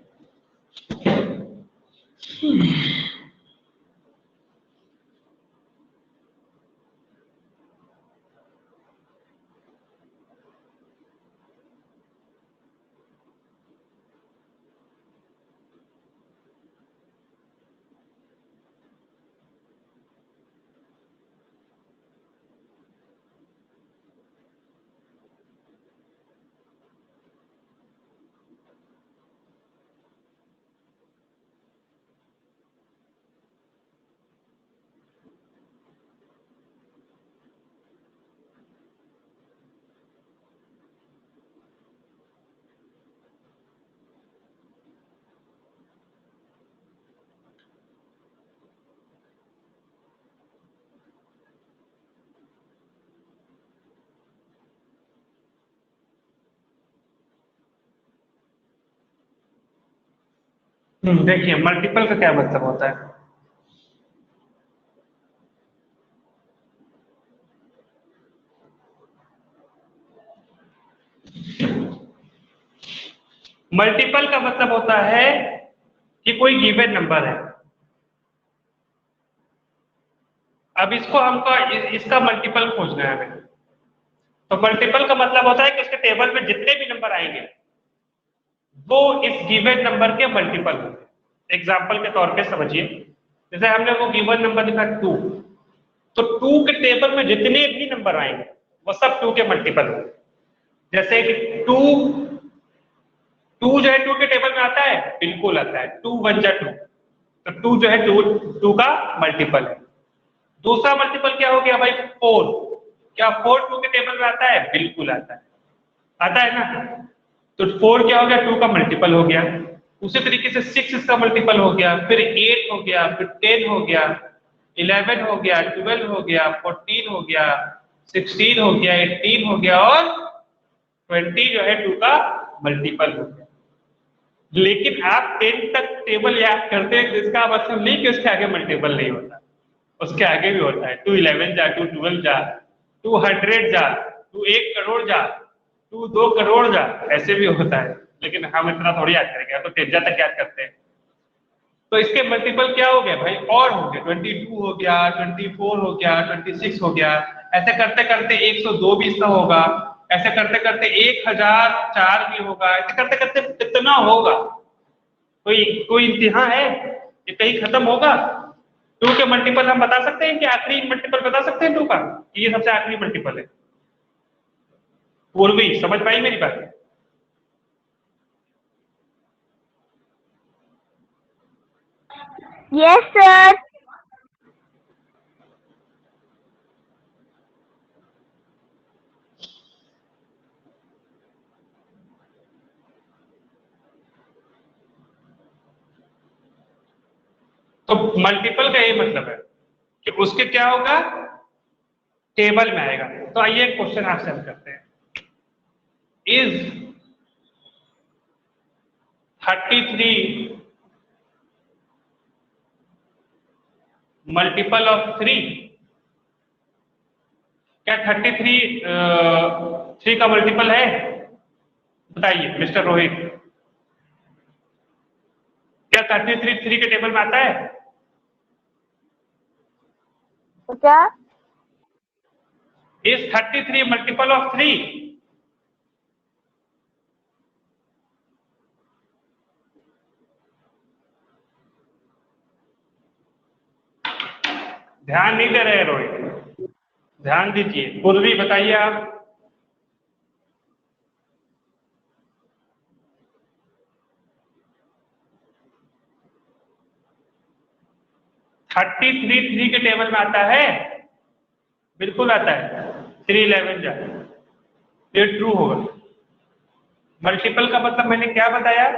[SPEAKER 1] देखिए मल्टीपल का क्या मतलब होता है। मल्टीपल का मतलब होता है कि कोई गिवन नंबर है। अब इसको हमको इसका मल्टीपल खोजना है हमें। तो मल्टीपल का मतलब होता है कि उसके टेबल में जितने भी नंबर आएंगे वो इस गिवन नंबर के मल्टीपल होंगे। एग्जाम्पल के तौर पे समझिए, जैसे हमने वो गिवन नंबर लिखा 2, तो 2 के टेबल में जितने भी नंबर आएंगे वो सब 2 के मल्टीपल होंगे। जैसे कि 2 जो है 2 के टेबल में आता है, बिल्कुल आता है, 2 1 जा 2, तो 2 जो है 2 का मल्टीपल है। दूसरा मल्टीपल क्या हो गया भाई 4, क्या 4 2 के टेबल में आता है, बिल्कुल आता है, आता है ना। तो 4 क्या हो गया 2 का मल्टीपल हो गया। उसी तरीके से 6 इसका मल्टीपल हो गया, फिर 8 हो गया, फिर 10 हो गया, 11 हो गया, 12 हो गया, 14 हो गया, 16 हो गया, 18 हो गया और 20 जो है 2 का मल्टीपल हो गया। लेकिन आप 10 तक टेबल याद करते हैं जिसका मतलब नहीं कि उसके आगे मल्टीपल नहीं होता, उसके आगे भी होता है। 2 11 जा, 2 12 जा, 2 100 जा, 2 1 करोड़ जा, 2 2 करोड़ जा, ऐसे भी होता है। लेकिन हम इतना थोड़ी याद करेंगे, तो 10 तक याद करते हैं। तो इसके मल्टीपल क्या हो गए भाई, और हो गए, 22 हो गया, 24 हो गया, 26 हो गया, ऐसे करते करते 102 भी इसका होगा, ऐसे करते करते 1004 भी होगा, ऐसे करते करते कितना होगा, कोई इंतहा है ये कहीं खत्म होगा। 2 के मल्टीपल हम बता सकते हैं कि आखिरी मल्टीपल बता सकते हैं 2 का, कि ये सबसे आखिरी मल्टीपल है। पूर्वी समझ पाई मेरी बात?
[SPEAKER 2] Yes sir.
[SPEAKER 1] तो मल्टीपल का ये मतलब है कि उसके क्या होगा, टेबल में आएगा। तो आइए एक क्वेश्चन आपसे हम करते हैं, इज 33 मल्टीपल ऑफ 3? क्या 33 3 का मल्टीपल है? बताइए मिस्टर रोहित, क्या 33 3 के टेबल में आता है?
[SPEAKER 2] तो क्या?
[SPEAKER 1] Is 33 multiple of 3? ध्यान नहीं दे रहे रोहित, ध्यान दीजिए। पूर्वी बताइए आप। 33 3 के टेबल में आता है, बिल्कुल आता है, 3 11 जा, ये ट्रू होगा। मल्टीपल का मतलब मैंने क्या बताया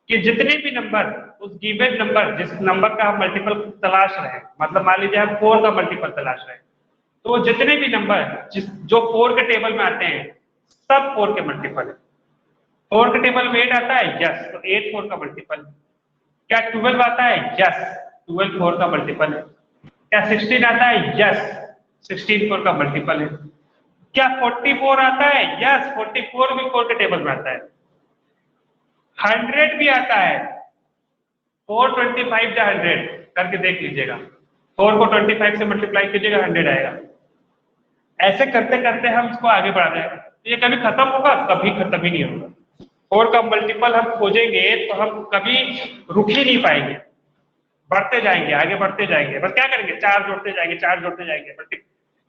[SPEAKER 1] कि जितने भी नंबर उस गिवन नंबर, जिस नंबर का हम मल्टीपल तलाश रहे हैं, मतलब मान लीजिए हम 4 का मल्टीपल तलाश रहे हैं, तो जितने भी नंबर जो 4 के टेबल में आते हैं सब 4 के मल्टीपल है। 4 के टेबल में 8 आता है, यस, तो 8 4 का मल्टीपल है। क्या 12 आता है? यस, 12 4 का मल्टीपल है। क्या 16 आता है? यस, 16 4 का मल्टीपल है। क्या 44 आता है? यस, 44 भी 4 के टेबल में आता है। 100 भी आता है, 425 या 100 करके देख लीजिएगा, 4 को 25 से मल्टीप्लाई कीजिएगा 100 आएगा। ऐसे करते करते हम इसको आगे बढ़ा रहे हैं। तो ये कभी खत्म होगा? कभी खत्म ही नहीं होगा। 4 का मल्टीपल हम खोजेंगे तो हम कभी रुक ही नहीं पाएंगे, बढ़ते जाएंगे, आगे बढ़ते जाएंगे। बस क्या करेंगे, 4 जोड़ते जाएंगे, 4 जोड़ते जाएंगे,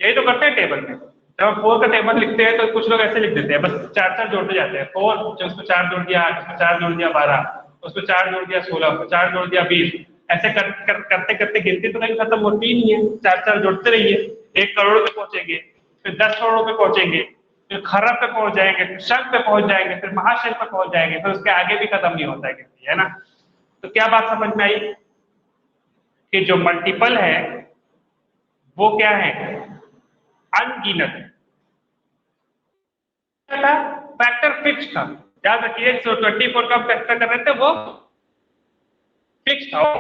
[SPEAKER 1] यही तो करते हैं टेबल में। जब हम 4 का टेबल लिखते हैं तो कुछ लोग ऐसे लिख देते हैं, बस 4 जोड़ते जाते हैं। 4 उसमें 4 जोड़ दिया 8, उसमें 4 जोड़ दिया 12, उसमें 4 जोड़ दिया 16, उसमें 4 जोड़ दिया 20, ऐसे करते करते गिनती तो कहीं खत्म होती ही नहीं है। 4 जोड़ते रहिए, 1 करोड़ पे पहुंचेंगे, फिर 10 करोड़ पे पहुंचेंगे, फिर खरब पे पहुंच जाएंगे, फिर शंख पे पहुंच जाएंगे, फिर महाशंख पे पहुंच जाएंगे, फिर उसके आगे भी खत्म नहीं होता है गिनती, है ना। तो क्या बात समझ में आई कि जो मल्टीपल है वो क्या है, अनगिनत था, फैक्टर फिक्स था। याद रखिए, जो 24 का फैक्टर कर रहे थे वो फिक्स था, वो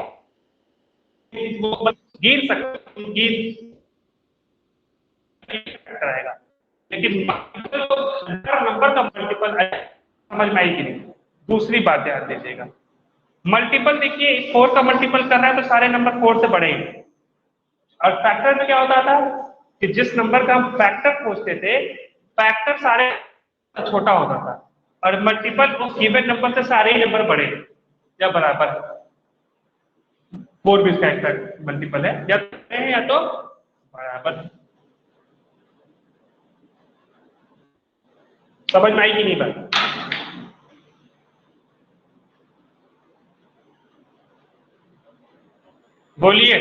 [SPEAKER 1] गिन सकते, गिन कराएगा। लेकिन नंबर का मल्टीपल समझ में आई कि नहीं? दूसरी बात ध्यान दीजिएगा, मल्टीपल देखिए 4 का मल्टीपल कर रहा है तो सारे नंबर 4 से बड़े हैं। और फैक्टर में क्या होता था कि जिस नंबर का हम फैक्टर खोजते थे, फैक्टर सारे छोटा होता था, और मल्टीपल उस गिवन नंबर से सारे ही नंबर बड़े या बराबर। 4 भी इसका एग्जैक्ट मल्टीपल है, या तो है या तो बराबर। समझ में आई कि नहीं बात? बोलिए।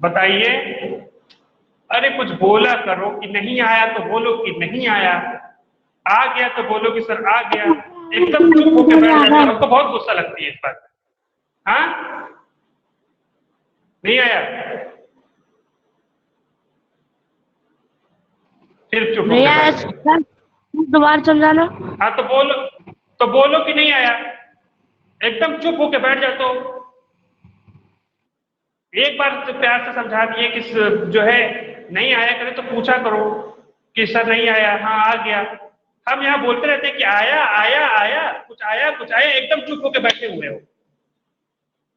[SPEAKER 1] बताइए। अरे कुछ बोला करो, कि नहीं आया तो बोलो कि नहीं आया, आ गया तो बोलो कि सर आ गया। एकदम चुप होकर बैठ जाते हो, हमको बहुत गुस्सा लगती है इस बात। हाँ, नहीं आया फिर चुप
[SPEAKER 3] नहीं
[SPEAKER 1] होकर
[SPEAKER 3] आया
[SPEAKER 1] बैठ जाओ।
[SPEAKER 3] दोबारा समझाना।
[SPEAKER 1] हाँ तो बोलो कि नहीं आया, एकदम चुप होकर बैठ जाते हो। एक बार तो प्यार से समझा दिए कि जो है नहीं आया करे तो पूछा करो कि सर नहीं आया, हाँ आ गया। हम यहाँ बोलते रहते हैं कि आया आया आया, कुछ आया कुछ आया, एकदम चुप होकर बैठे हुए हो।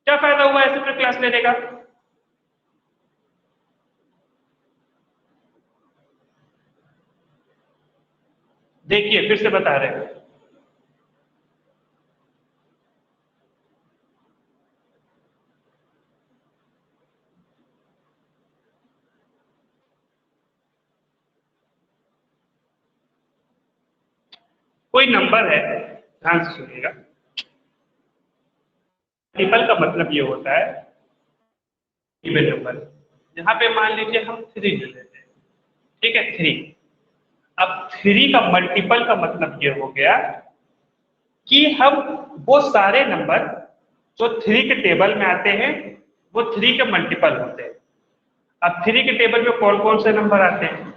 [SPEAKER 1] क्या फायदा हुआ ऐसे फिर क्लास लेने का? देखिए फिर से बता रहे हैं, कोई नंबर है, ध्यान से सुनिएगा। मल्टीपल का मतलब ये होता है इवन नंबर। यहाँ पे मान लीजिए हम 3 ले लेते हैं, ठीक है 3। अब 3 का मल्टीपल का मतलब ये हो गया कि हम वो सारे नंबर जो 3 के टेबल में आते हैं वो 3 के मल्टीपल होते हैं। अब 3 के टेबल में कौन कौन से नंबर आते हैं?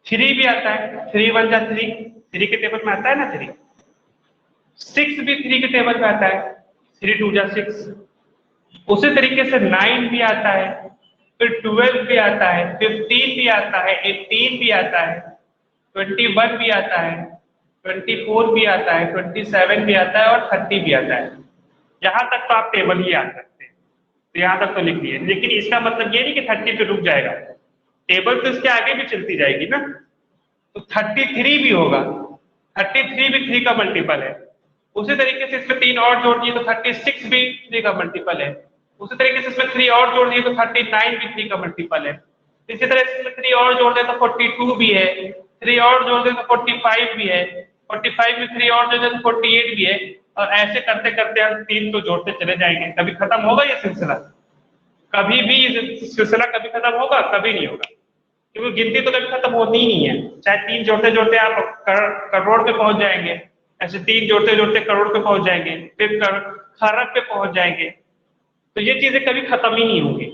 [SPEAKER 1] 3 भी आता है, 3 1 जा 3, 3 के टेबल में आता है ना 3। 6 भी 3 के टेबल में आता है, 3 2 जा 6। उसी तरीके से 9 भी आता है, फिर 12 भी आता है, 15 भी आता है, 18 भी आता है, 21 भी आता है, 24 भी आता है, 27 भी आता है और 30 भी आता है। यहाँ तक तो आप टेबल ही याद रखते हैं, तो यहाँ तक तो लिख लिए। लेकिन इसका मतलब ये नहीं कि 30 पे रुक जाएगा, टेबल तो इसके आगे भी चलती जाएगी ना। तो 33 भी होगा, 33 भी 3 का मल्टीपल है। उसी तरीके से इसमें 3 और जोड़ दिए तो 36 भी 3 का मल्टीपल है। उसी तरीके से इसमें 3 और जोड़ दिए तो 39 भी 3 का मल्टीपल है। इसी तरह से इसमें 3 और जोड़ दे तो 42 भी है, 3 और जोड़ दे तो 45 भी है, 45 में 3 और जोड़ दे तो 48 भी है। और ऐसे करते करते हम 3 तो जोड़ते चले जाएंगे। कभी खत्म होगा ये सिलसिला? कभी भी सिलसिला कभी खत्म होगा? कभी नहीं होगा, क्योंकि गिनती तो कभी खत्म होती ही नहीं है। चाहे 3 जोड़ते जोड़ते आप करोड़ पे पहुंच जाएंगे, ऐसे 3 जोड़ते जोड़ते करोड़ पे पहुंच जाएंगे, फिर खरब पे पहुंच जाएंगे। तो ये चीजें कभी खत्म ही नहीं होंगी।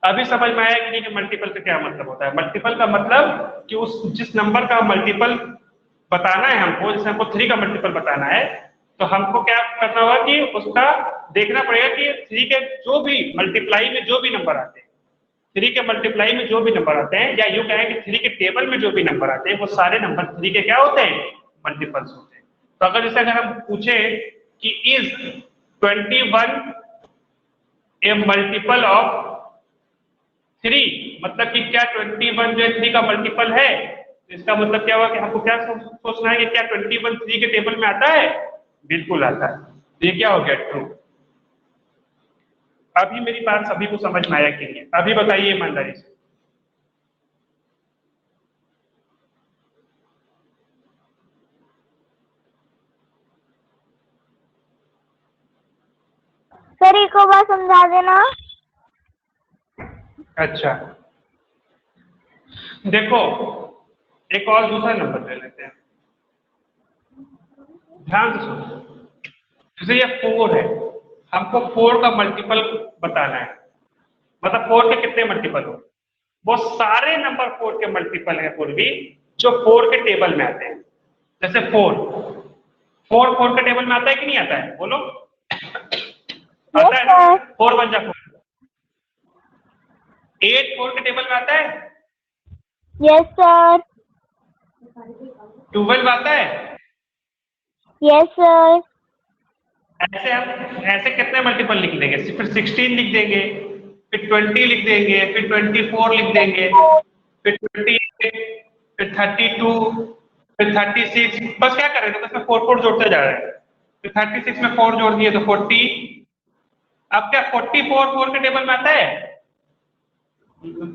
[SPEAKER 1] अभी समझ में आया कि नहीं कि मल्टीपल का क्या मतलब होता है? मल्टीपल का मतलब कि उस जिस नंबर का मल्टीपल बताना है हमको, जैसे हमको 3 का मल्टीपल बताना है, तो हमको क्या करना होगा कि उसका देखना पड़ेगा कि 3 के जो भी मल्टीप्लाई में जो भी नंबर आते हैं, 3 के मल्टीप्लाई में जो भी नंबर आते हैं, या यूं कहें कि 3 के टेबल में जो भी नंबर आते हैं, वो सारे नंबर 3 के क्या होते हैं? मल्टीपल्स होते हैं। तो अगर जैसे अगर हम पूछे कि इज 21 ए मल्टीपल ऑफ 3, मतलब कि क्या 21 जो है 3 का मल्टीपल है? तो इसका मतलब क्या हुआ कि हमको क्या सोचना है कि क्या 21 3 के टेबल में आता है? बिल्कुल आता है। तो ये क्या हो गया? ट्रू। अभी मेरी बात सभी को समझ में आया कि नहीं? अभी बताइए ईमानदारी से।
[SPEAKER 2] सर एक और बार समझा देना।
[SPEAKER 1] अच्छा देखो, एक और दूसरा नंबर ले लेते हैं, ध्यान से सुनो। जैसे ये 4 है, हमको 4 का मल्टीपल बताना है, मतलब 4 के कितने मल्टीपल हो? वो सारे नंबर 4 के मल्टीपल है पूर्वी जो 4 के टेबल में आते हैं। जैसे 4 के टेबल में आता है कि नहीं आता है? बोलो। आता है ना? 4 1 जा 4। 8 4 के टेबल में आता है?
[SPEAKER 2] Yes sir.
[SPEAKER 1] 12 आता है?
[SPEAKER 2] Yes sir.
[SPEAKER 1] ऐसे हम ऐसे कितने मल्टीपल लिख देंगे? फिर 16 लिख देंगे, फिर 20 लिख देंगे, फिर 24 लिख देंगे, फिर 28, फिर 32, फिर 36। बस क्या कर रहे थे, बस में 4 जोड़ते जा रहे हैं। फिर 36 में 4 जोड़ दिए तो 40। अब क्या 44 4 के टेबल में आता है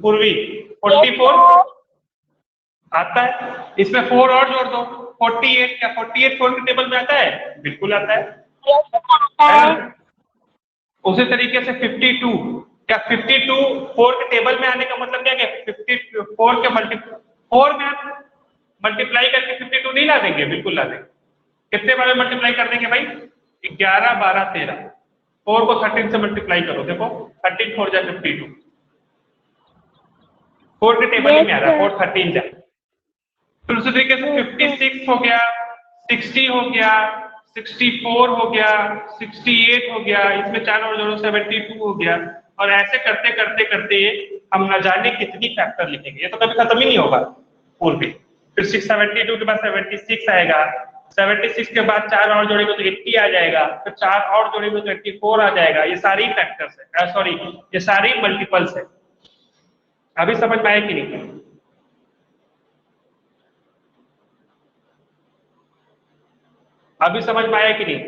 [SPEAKER 1] पूर्वी? 44 आता है। इसमें 4 और जोड़ दो 48। क्या 48 4 के टेबल में आता है? बिल्कुल आता है, है ना? उसी तरीके से 52, क्या 52 4 के टेबल में आने का मतलब क्या है? 54 के मल्टीप्लाई 4 में आप मल्टीप्लाई करके 52 नहीं ला देंगे? बिल्कुल ला देंगे। कितने बार में मल्टीप्लाई कर देंगे भाई? 11 12 13। 4 को 13 से मल्टीप्लाई करो, देखो 13 4 जा 52। 4 के टेबल ही में आ रहा है, 4 13 जा। फिर उसी तरीके से 56 हो गया, 60 हो गया, 64 हो गया, 68 हो गया, इसमें 4 और जोड़ो 72 हो गया। और ऐसे करते करते करते हम न जाने कितनी फैक्टर लिखेंगे, ये तो कभी खत्म ही नहीं होगा पूर्वी। फिर 672 के बाद 76 आएगा, 76 के बाद 4 और जोड़ेंगे तो 80 आ जाएगा, फिर 4 और जोड़ेंगे तो 84 आ जाएगा। ये सारी फैक्टर्स है, सॉरी ये सारी मल्टीपल्स है। अभी समझ में आया कि नहीं? अभी समझ में आया कि नहीं?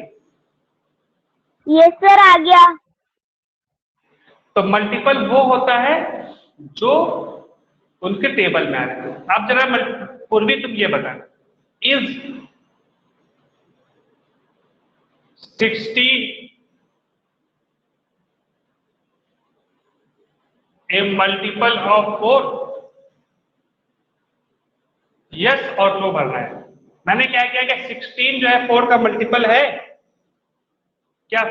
[SPEAKER 2] यस सर, आ गया।
[SPEAKER 1] तो मल्टीपल वो होता है जो उनके टेबल में आ रहे हैं। आप जरा पूर्वी तुम ये बताना, is 60 A multiple of 4? Yes और नो भरना है। मैंने क्या किया कि 16 जो है 4 का मल्टीपल है क्या?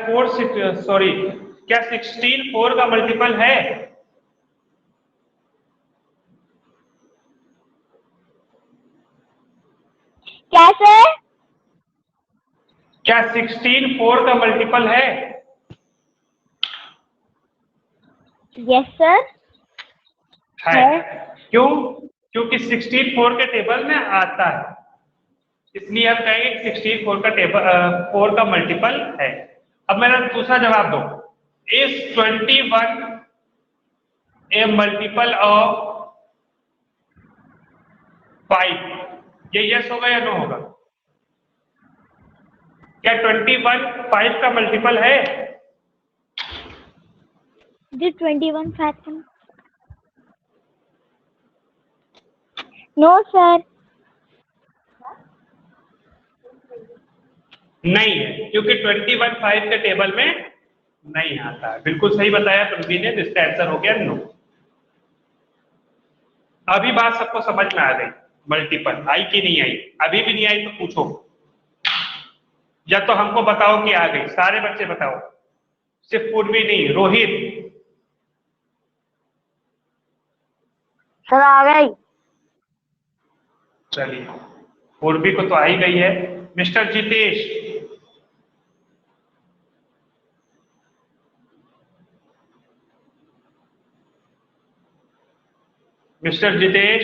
[SPEAKER 1] 16 4 का मल्टीपल है?
[SPEAKER 2] क्या सर?
[SPEAKER 1] क्या 16 4 का मल्टीपल है?
[SPEAKER 2] यस सर
[SPEAKER 1] है। क्यों? क्योंकि 16 4 के टेबल में आता है, इसलिए हम कहेंगे कि 16 4 का टेबल 4 का मल्टीपल है। अब मेरा दूसरा जवाब दो, इज 21 ए मल्टीपल ऑफ 5? ये यस होगा या नो होगा? क्या 21 5 का मल्टीपल है?
[SPEAKER 2] जी 21 फैक्टर। No sir.
[SPEAKER 1] नहीं है, क्योंकि 21 5 के टेबल में नहीं आता है। बिल्कुल सही बताया प्रवीण ने, जिसका आंसर हो गया नो। अभी बात सबको समझ में आ गई? मल्टीपल आई कि नहीं आई? अभी भी नहीं आई तो पूछो, या तो हमको बताओ कि आ गई। सारे बच्चे बताओ, सिर्फ पूर्वी नहीं, रोहित।
[SPEAKER 3] सर आ गई।
[SPEAKER 1] चलिए, पूर्वी को तो आ ही गई है। मिस्टर जितेश, मिस्टर जितेश,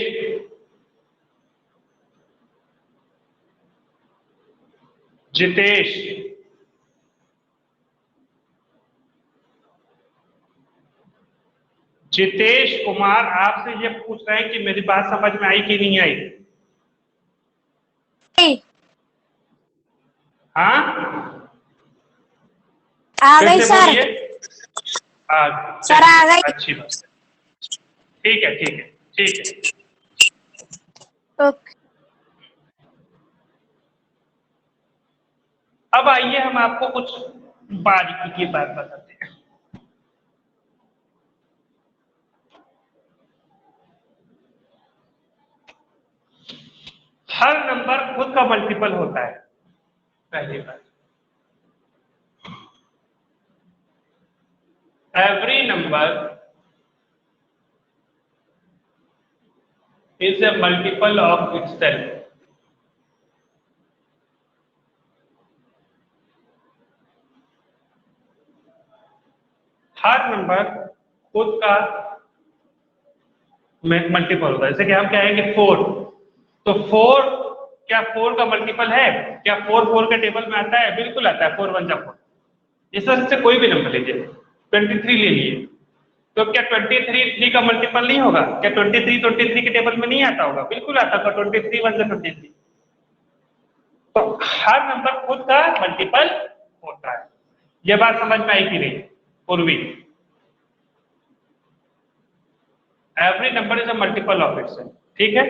[SPEAKER 1] जितेश, जितेश कुमार आपसे ये पूछ रहे हैं कि मेरी बात समझ में आई कि नहीं आई? हाँ,
[SPEAKER 3] आ
[SPEAKER 1] फिर
[SPEAKER 3] गई
[SPEAKER 1] से
[SPEAKER 3] सर।
[SPEAKER 1] बोलिए।
[SPEAKER 3] सर आ गई।
[SPEAKER 1] अच्छी बात है, ठीक है ठीक है ठीक है।
[SPEAKER 3] ओके।
[SPEAKER 1] अब आइए हम आपको कुछ बारीकी की बात बताते हैं। हर नंबर खुद का मल्टीपल होता है, पहली बात। Every number is a multiple of itself. Her number खुद का मल्टीपल होता है। जैसे कि हम कहेंगे 4, तो 4 क्या 4 का मल्टीपल है? क्या 4 4 के टेबल में आता है? बिल्कुल आता है, 4 1 जा 4। इस तरह से कोई भी नंबर लीजिए, 23 ले लिए तो क्या 23 3 का मल्टीपल नहीं होगा? क्या 23 के टेबल में नहीं आता होगा? बिल्कुल आता होगा। 23 1 से 23। तो हर नंबर खुद का मल्टीपल होता है। यह बात समझ में आई कि नहीं पूर्वी? Every number is a multiple of itself. ठीक है,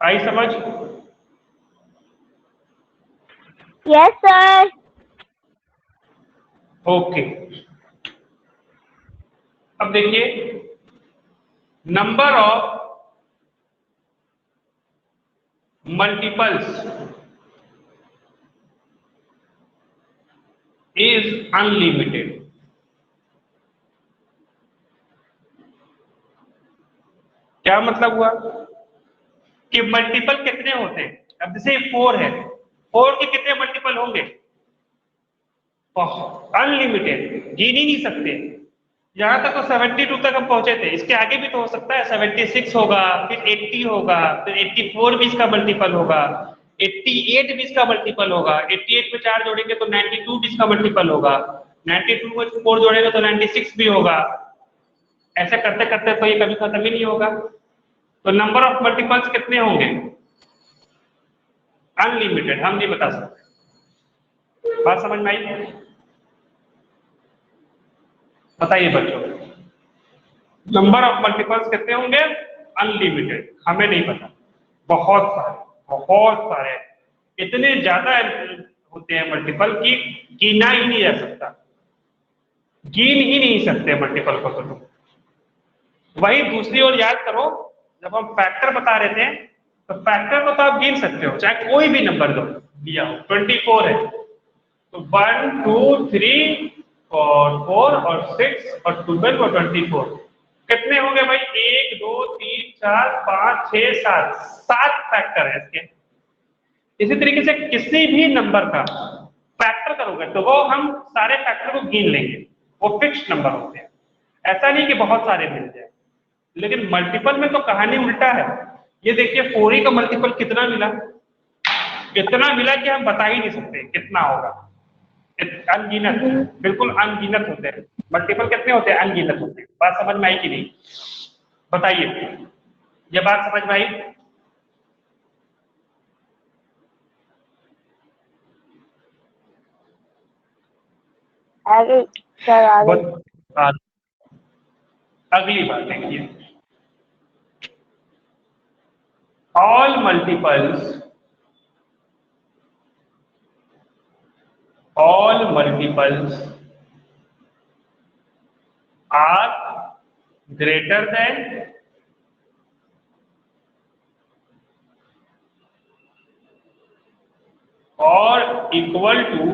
[SPEAKER 1] आई समझ?
[SPEAKER 2] Yes sir.
[SPEAKER 1] ओके, अब देखिए number of multiples is unlimited. क्या मतलब हुआ कि मल्टीपल कितने होते हैं? अब जैसे 4 है, 4 के कितने मल्टीपल होंगे? अनलिमिटेड, गिन ही नहीं सकते। यहां तक तो 72 तक हम पहुंचे थे, इसके आगे भी तो हो सकता है। 76 होगा, फिर 80 होगा, फिर 84 भी इसका मल्टीपल होगा, 88 भी इसका मल्टीपल होगा, 88 में 4 जोड़ेंगे तो 92 भी इसका मल्टीपल होगा, 92 में 4 जोड़ेंगे तो 96 भी होगा। ऐसे करते करते तो ये कभी खत्म ही नहीं होगा। तो नंबर ऑफ मल्टीपल्स कितने होंगे? अनलिमिटेड, हम नहीं बता सकते। बात समझ में आई? बताइए बच्चों, नंबर ऑफ मल्टीपल्स कितने होंगे? अनलिमिटेड, हमें नहीं पता। बहुत सारे, बहुत सारे, इतने ज्यादा होते हैं मल्टीपल की गिना ही नहीं जा सकता, गिन ही नहीं सकते मल्टीपल को। तो वही दूसरी ओर याद करो, जब हम फैक्टर बता रहे थे तो फैक्टर को तो आप गिन सकते हो, चाहे कोई भी नंबर लो दिया हो। 24 है तो 1 2 3 और 4 और 6 और 12 और 24 कितने होंगे भाई? 1 2 3 4 5 6 7, 7 फैक्टर है इसके। इसी तरीके से किसी भी नंबर का फैक्टर करोगे तो वो हम सारे फैक्टर को गिन लेंगे, वो फिक्स्ड नंबर होते हैं। ऐसा नहीं कि बहुत सारे मिल जाए। लेकिन मल्टीपल में तो कहानी उल्टा है। ये देखिए 4 का मल्टीपल कितना मिला, कितना मिला कि हम बता ही नहीं सकते कितना होगा। अनगिनत, बिल्कुल अनगिनत होते हैं मल्टीपल। कितने होते हैं? अनगिनत होते हैं। बात समझ में आई कि नहीं? बताइए, ये बात समझ में आई?
[SPEAKER 2] आगे सर, आगे।
[SPEAKER 1] अगली बात देखिए, all multiples, all multiples are greater than or equal to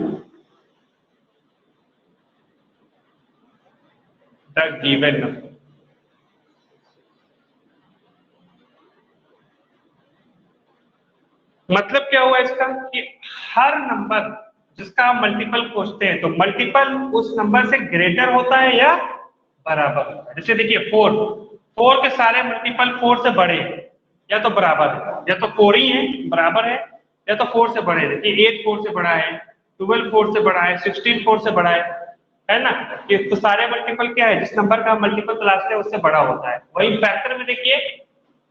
[SPEAKER 1] the given number। मतलब क्या हुआ इसका कि हर नंबर जिसका हम मल्टीपल खोजते हैं तो मल्टीपल उस नंबर से ग्रेटर होता है या बराबर होता है। जैसे देखिए 4 के सारे मल्टीपल 4 से बड़े हैं या तो बराबर है, या तो 4 ही है बराबर है, या तो 4 से बड़े हैं। देखिए 8 4 से बड़ा है, 12 4 से बड़ा है, 16 4 से बड़ा है ना? ये तो सारे मल्टीपल क्या है, जिस नंबर का मल्टीपल तलाशते हैं उससे बड़ा होता है। वही फैक्टर में देखिए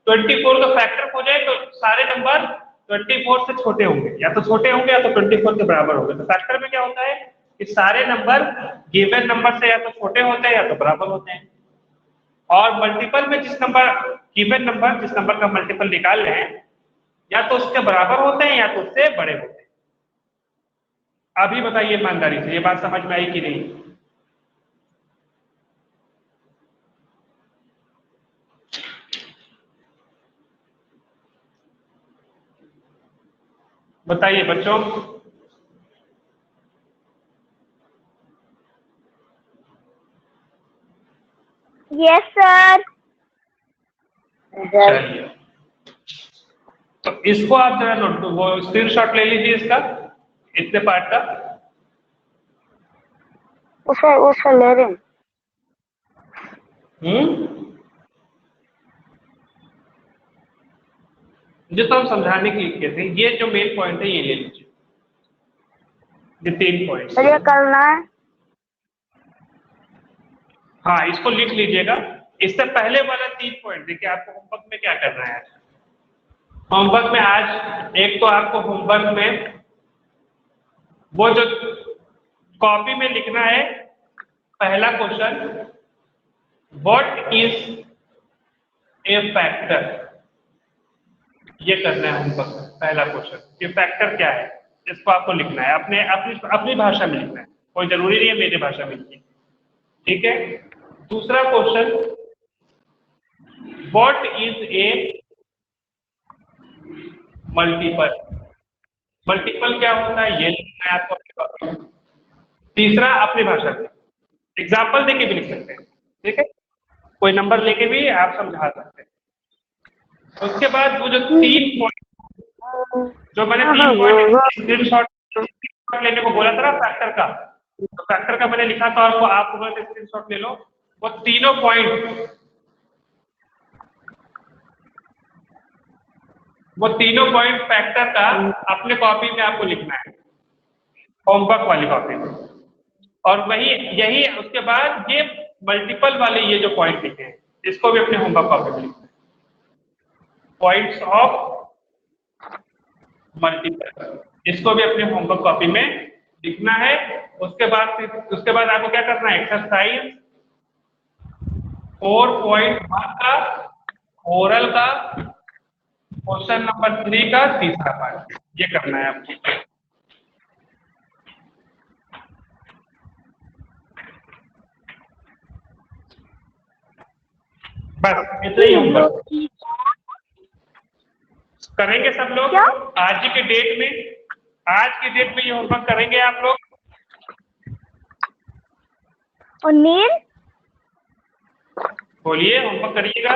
[SPEAKER 1] 24 का फैक्टर हो जाए तो सारे नंबर 24 से छोटे होंगे, या तो छोटे होंगे या तो 24 के बराबर होंगे। तो फैक्टर में क्या होता है कि सारे नंबर गिवन नंबर से या तो छोटे होते हैं या तो बराबर होते हैं। और मल्टीपल में जिस नंबर गिवन नंबर जिस नंबर का मल्टीपल निकाल रहे हैं या तो उसके बराबर होते हैं या तो उससे बड़े होते हैं। अभी बताइए ईमानदारी से, ये बात समझ में आई कि नहीं? बताइए बच्चों।
[SPEAKER 2] Yes sir.
[SPEAKER 1] चलिए, तो इसको आप जरा नोट, वो स्क्रीनशॉट ले लीजिए इसका, इतने पार्ट का।
[SPEAKER 2] उसे ले रहे हैं।
[SPEAKER 1] जो तो हम समझाने के लिए किए थे, ये जो मेन पॉइंट है ये ले लीजिए, ये 3 पॉइंट्स।
[SPEAKER 2] मुझे करना है।
[SPEAKER 1] हाँ, इसको लिख लीजिएगा। इससे पहले वाला 3 पॉइंट देखिए, आपको होमवर्क में क्या करना है। होमवर्क में आज एक तो आपको होमवर्क में वो जो कॉपी में लिखना है, पहला question, what is a factor, ये करना है होमवर्क में। पहला क्वेश्चन, ये फैक्टर क्या है, इसको आपको लिखना है, अपने अपनी अपनी भाषा में लिखना है, कोई जरूरी नहीं है मेरी भाषा में लिखिए, ठीक है। दूसरा question, what is a multiple, multiple क्या होता है ये लिखना है आपको। तीसरा अपनी भाषा में, एग्जाम्पल देके भी लिख सकते हैं, ठीक है, कोई नंबर लेके भी आप समझा सकते हैं। उसके बाद वो जो 3 पॉइंट, जो मैंने 3 पॉइंट स्क्रीनशॉट लेने को बोला था ना फैक्टर का, तो फैक्टर का मैंने लिखा था, और वो आप बोले स्क्रीनशॉट ले लो। वो तीनों पॉइंट, वो तीनों पॉइंट फैक्टर का अपने कॉपी में आपको लिखना है, होमवर्क वाली कॉपी में। और वही यही उसके बाद ये मल्टीपल वाले ये जो पॉइंट लिखे हैं, इसको भी अपने होमवर्क कॉपी में लिखना है, पॉइंट्स ऑफ मल्टीपल, इसको भी अपने होमवर्क कॉपी में लिखना है। उसके बाद आपको क्या करना है, एक्सरसाइज 4.1 का ओरल का क्वेश्चन नंबर 3 का तीसरा पार्ट, ये करना है आपको। बस इतना ही होमवर्क करेंगे सब लोग। आज के डेट में, आज की डेट में ये होमवर्क करेंगे आप लोग।
[SPEAKER 2] और नील
[SPEAKER 1] बोलिए, होमवर्क करिएगा।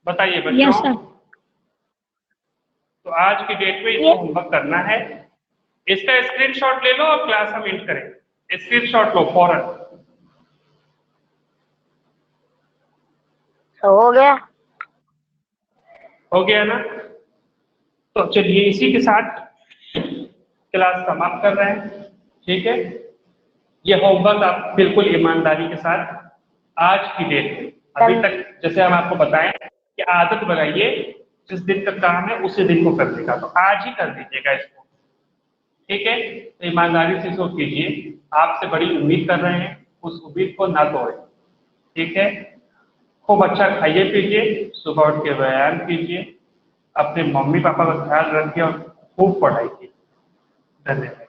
[SPEAKER 1] बताइए बच्चों।
[SPEAKER 3] Yes sir.
[SPEAKER 1] तो आज की डेट में इसको होमवर्क करना है। इसका स्क्रीनशॉट ले लो और क्लास हम एंड करें। स्क्रीनशॉट लो फौरन।
[SPEAKER 2] हो गया,
[SPEAKER 1] हो गया ना? तो चलिए इसी के साथ क्लास समाप्त कर रहे हैं, ठीक है। ये होमवर्क आप बिल्कुल ईमानदारी के साथ आज की डेट में, अभी तक जैसे हम आपको बताएं कि आदत बनाइए, जिस दिन का काम है उसी दिन को करने का, तो आज ही कर दीजिएगा इसको, ठीक है। तो ईमानदारी से इसको कीजिए, आपसे बड़ी उम्मीद कर रहे हैं, उस उम्मीद को ना तोड़ें, ठीक है। खूब अच्छा खाइए पीजिए, सुबह उठ के व्यायाम कीजिए, अपने मम्मी पापा का ख्याल रखिए और खूब पढ़ाई कीजिए। धन्यवाद।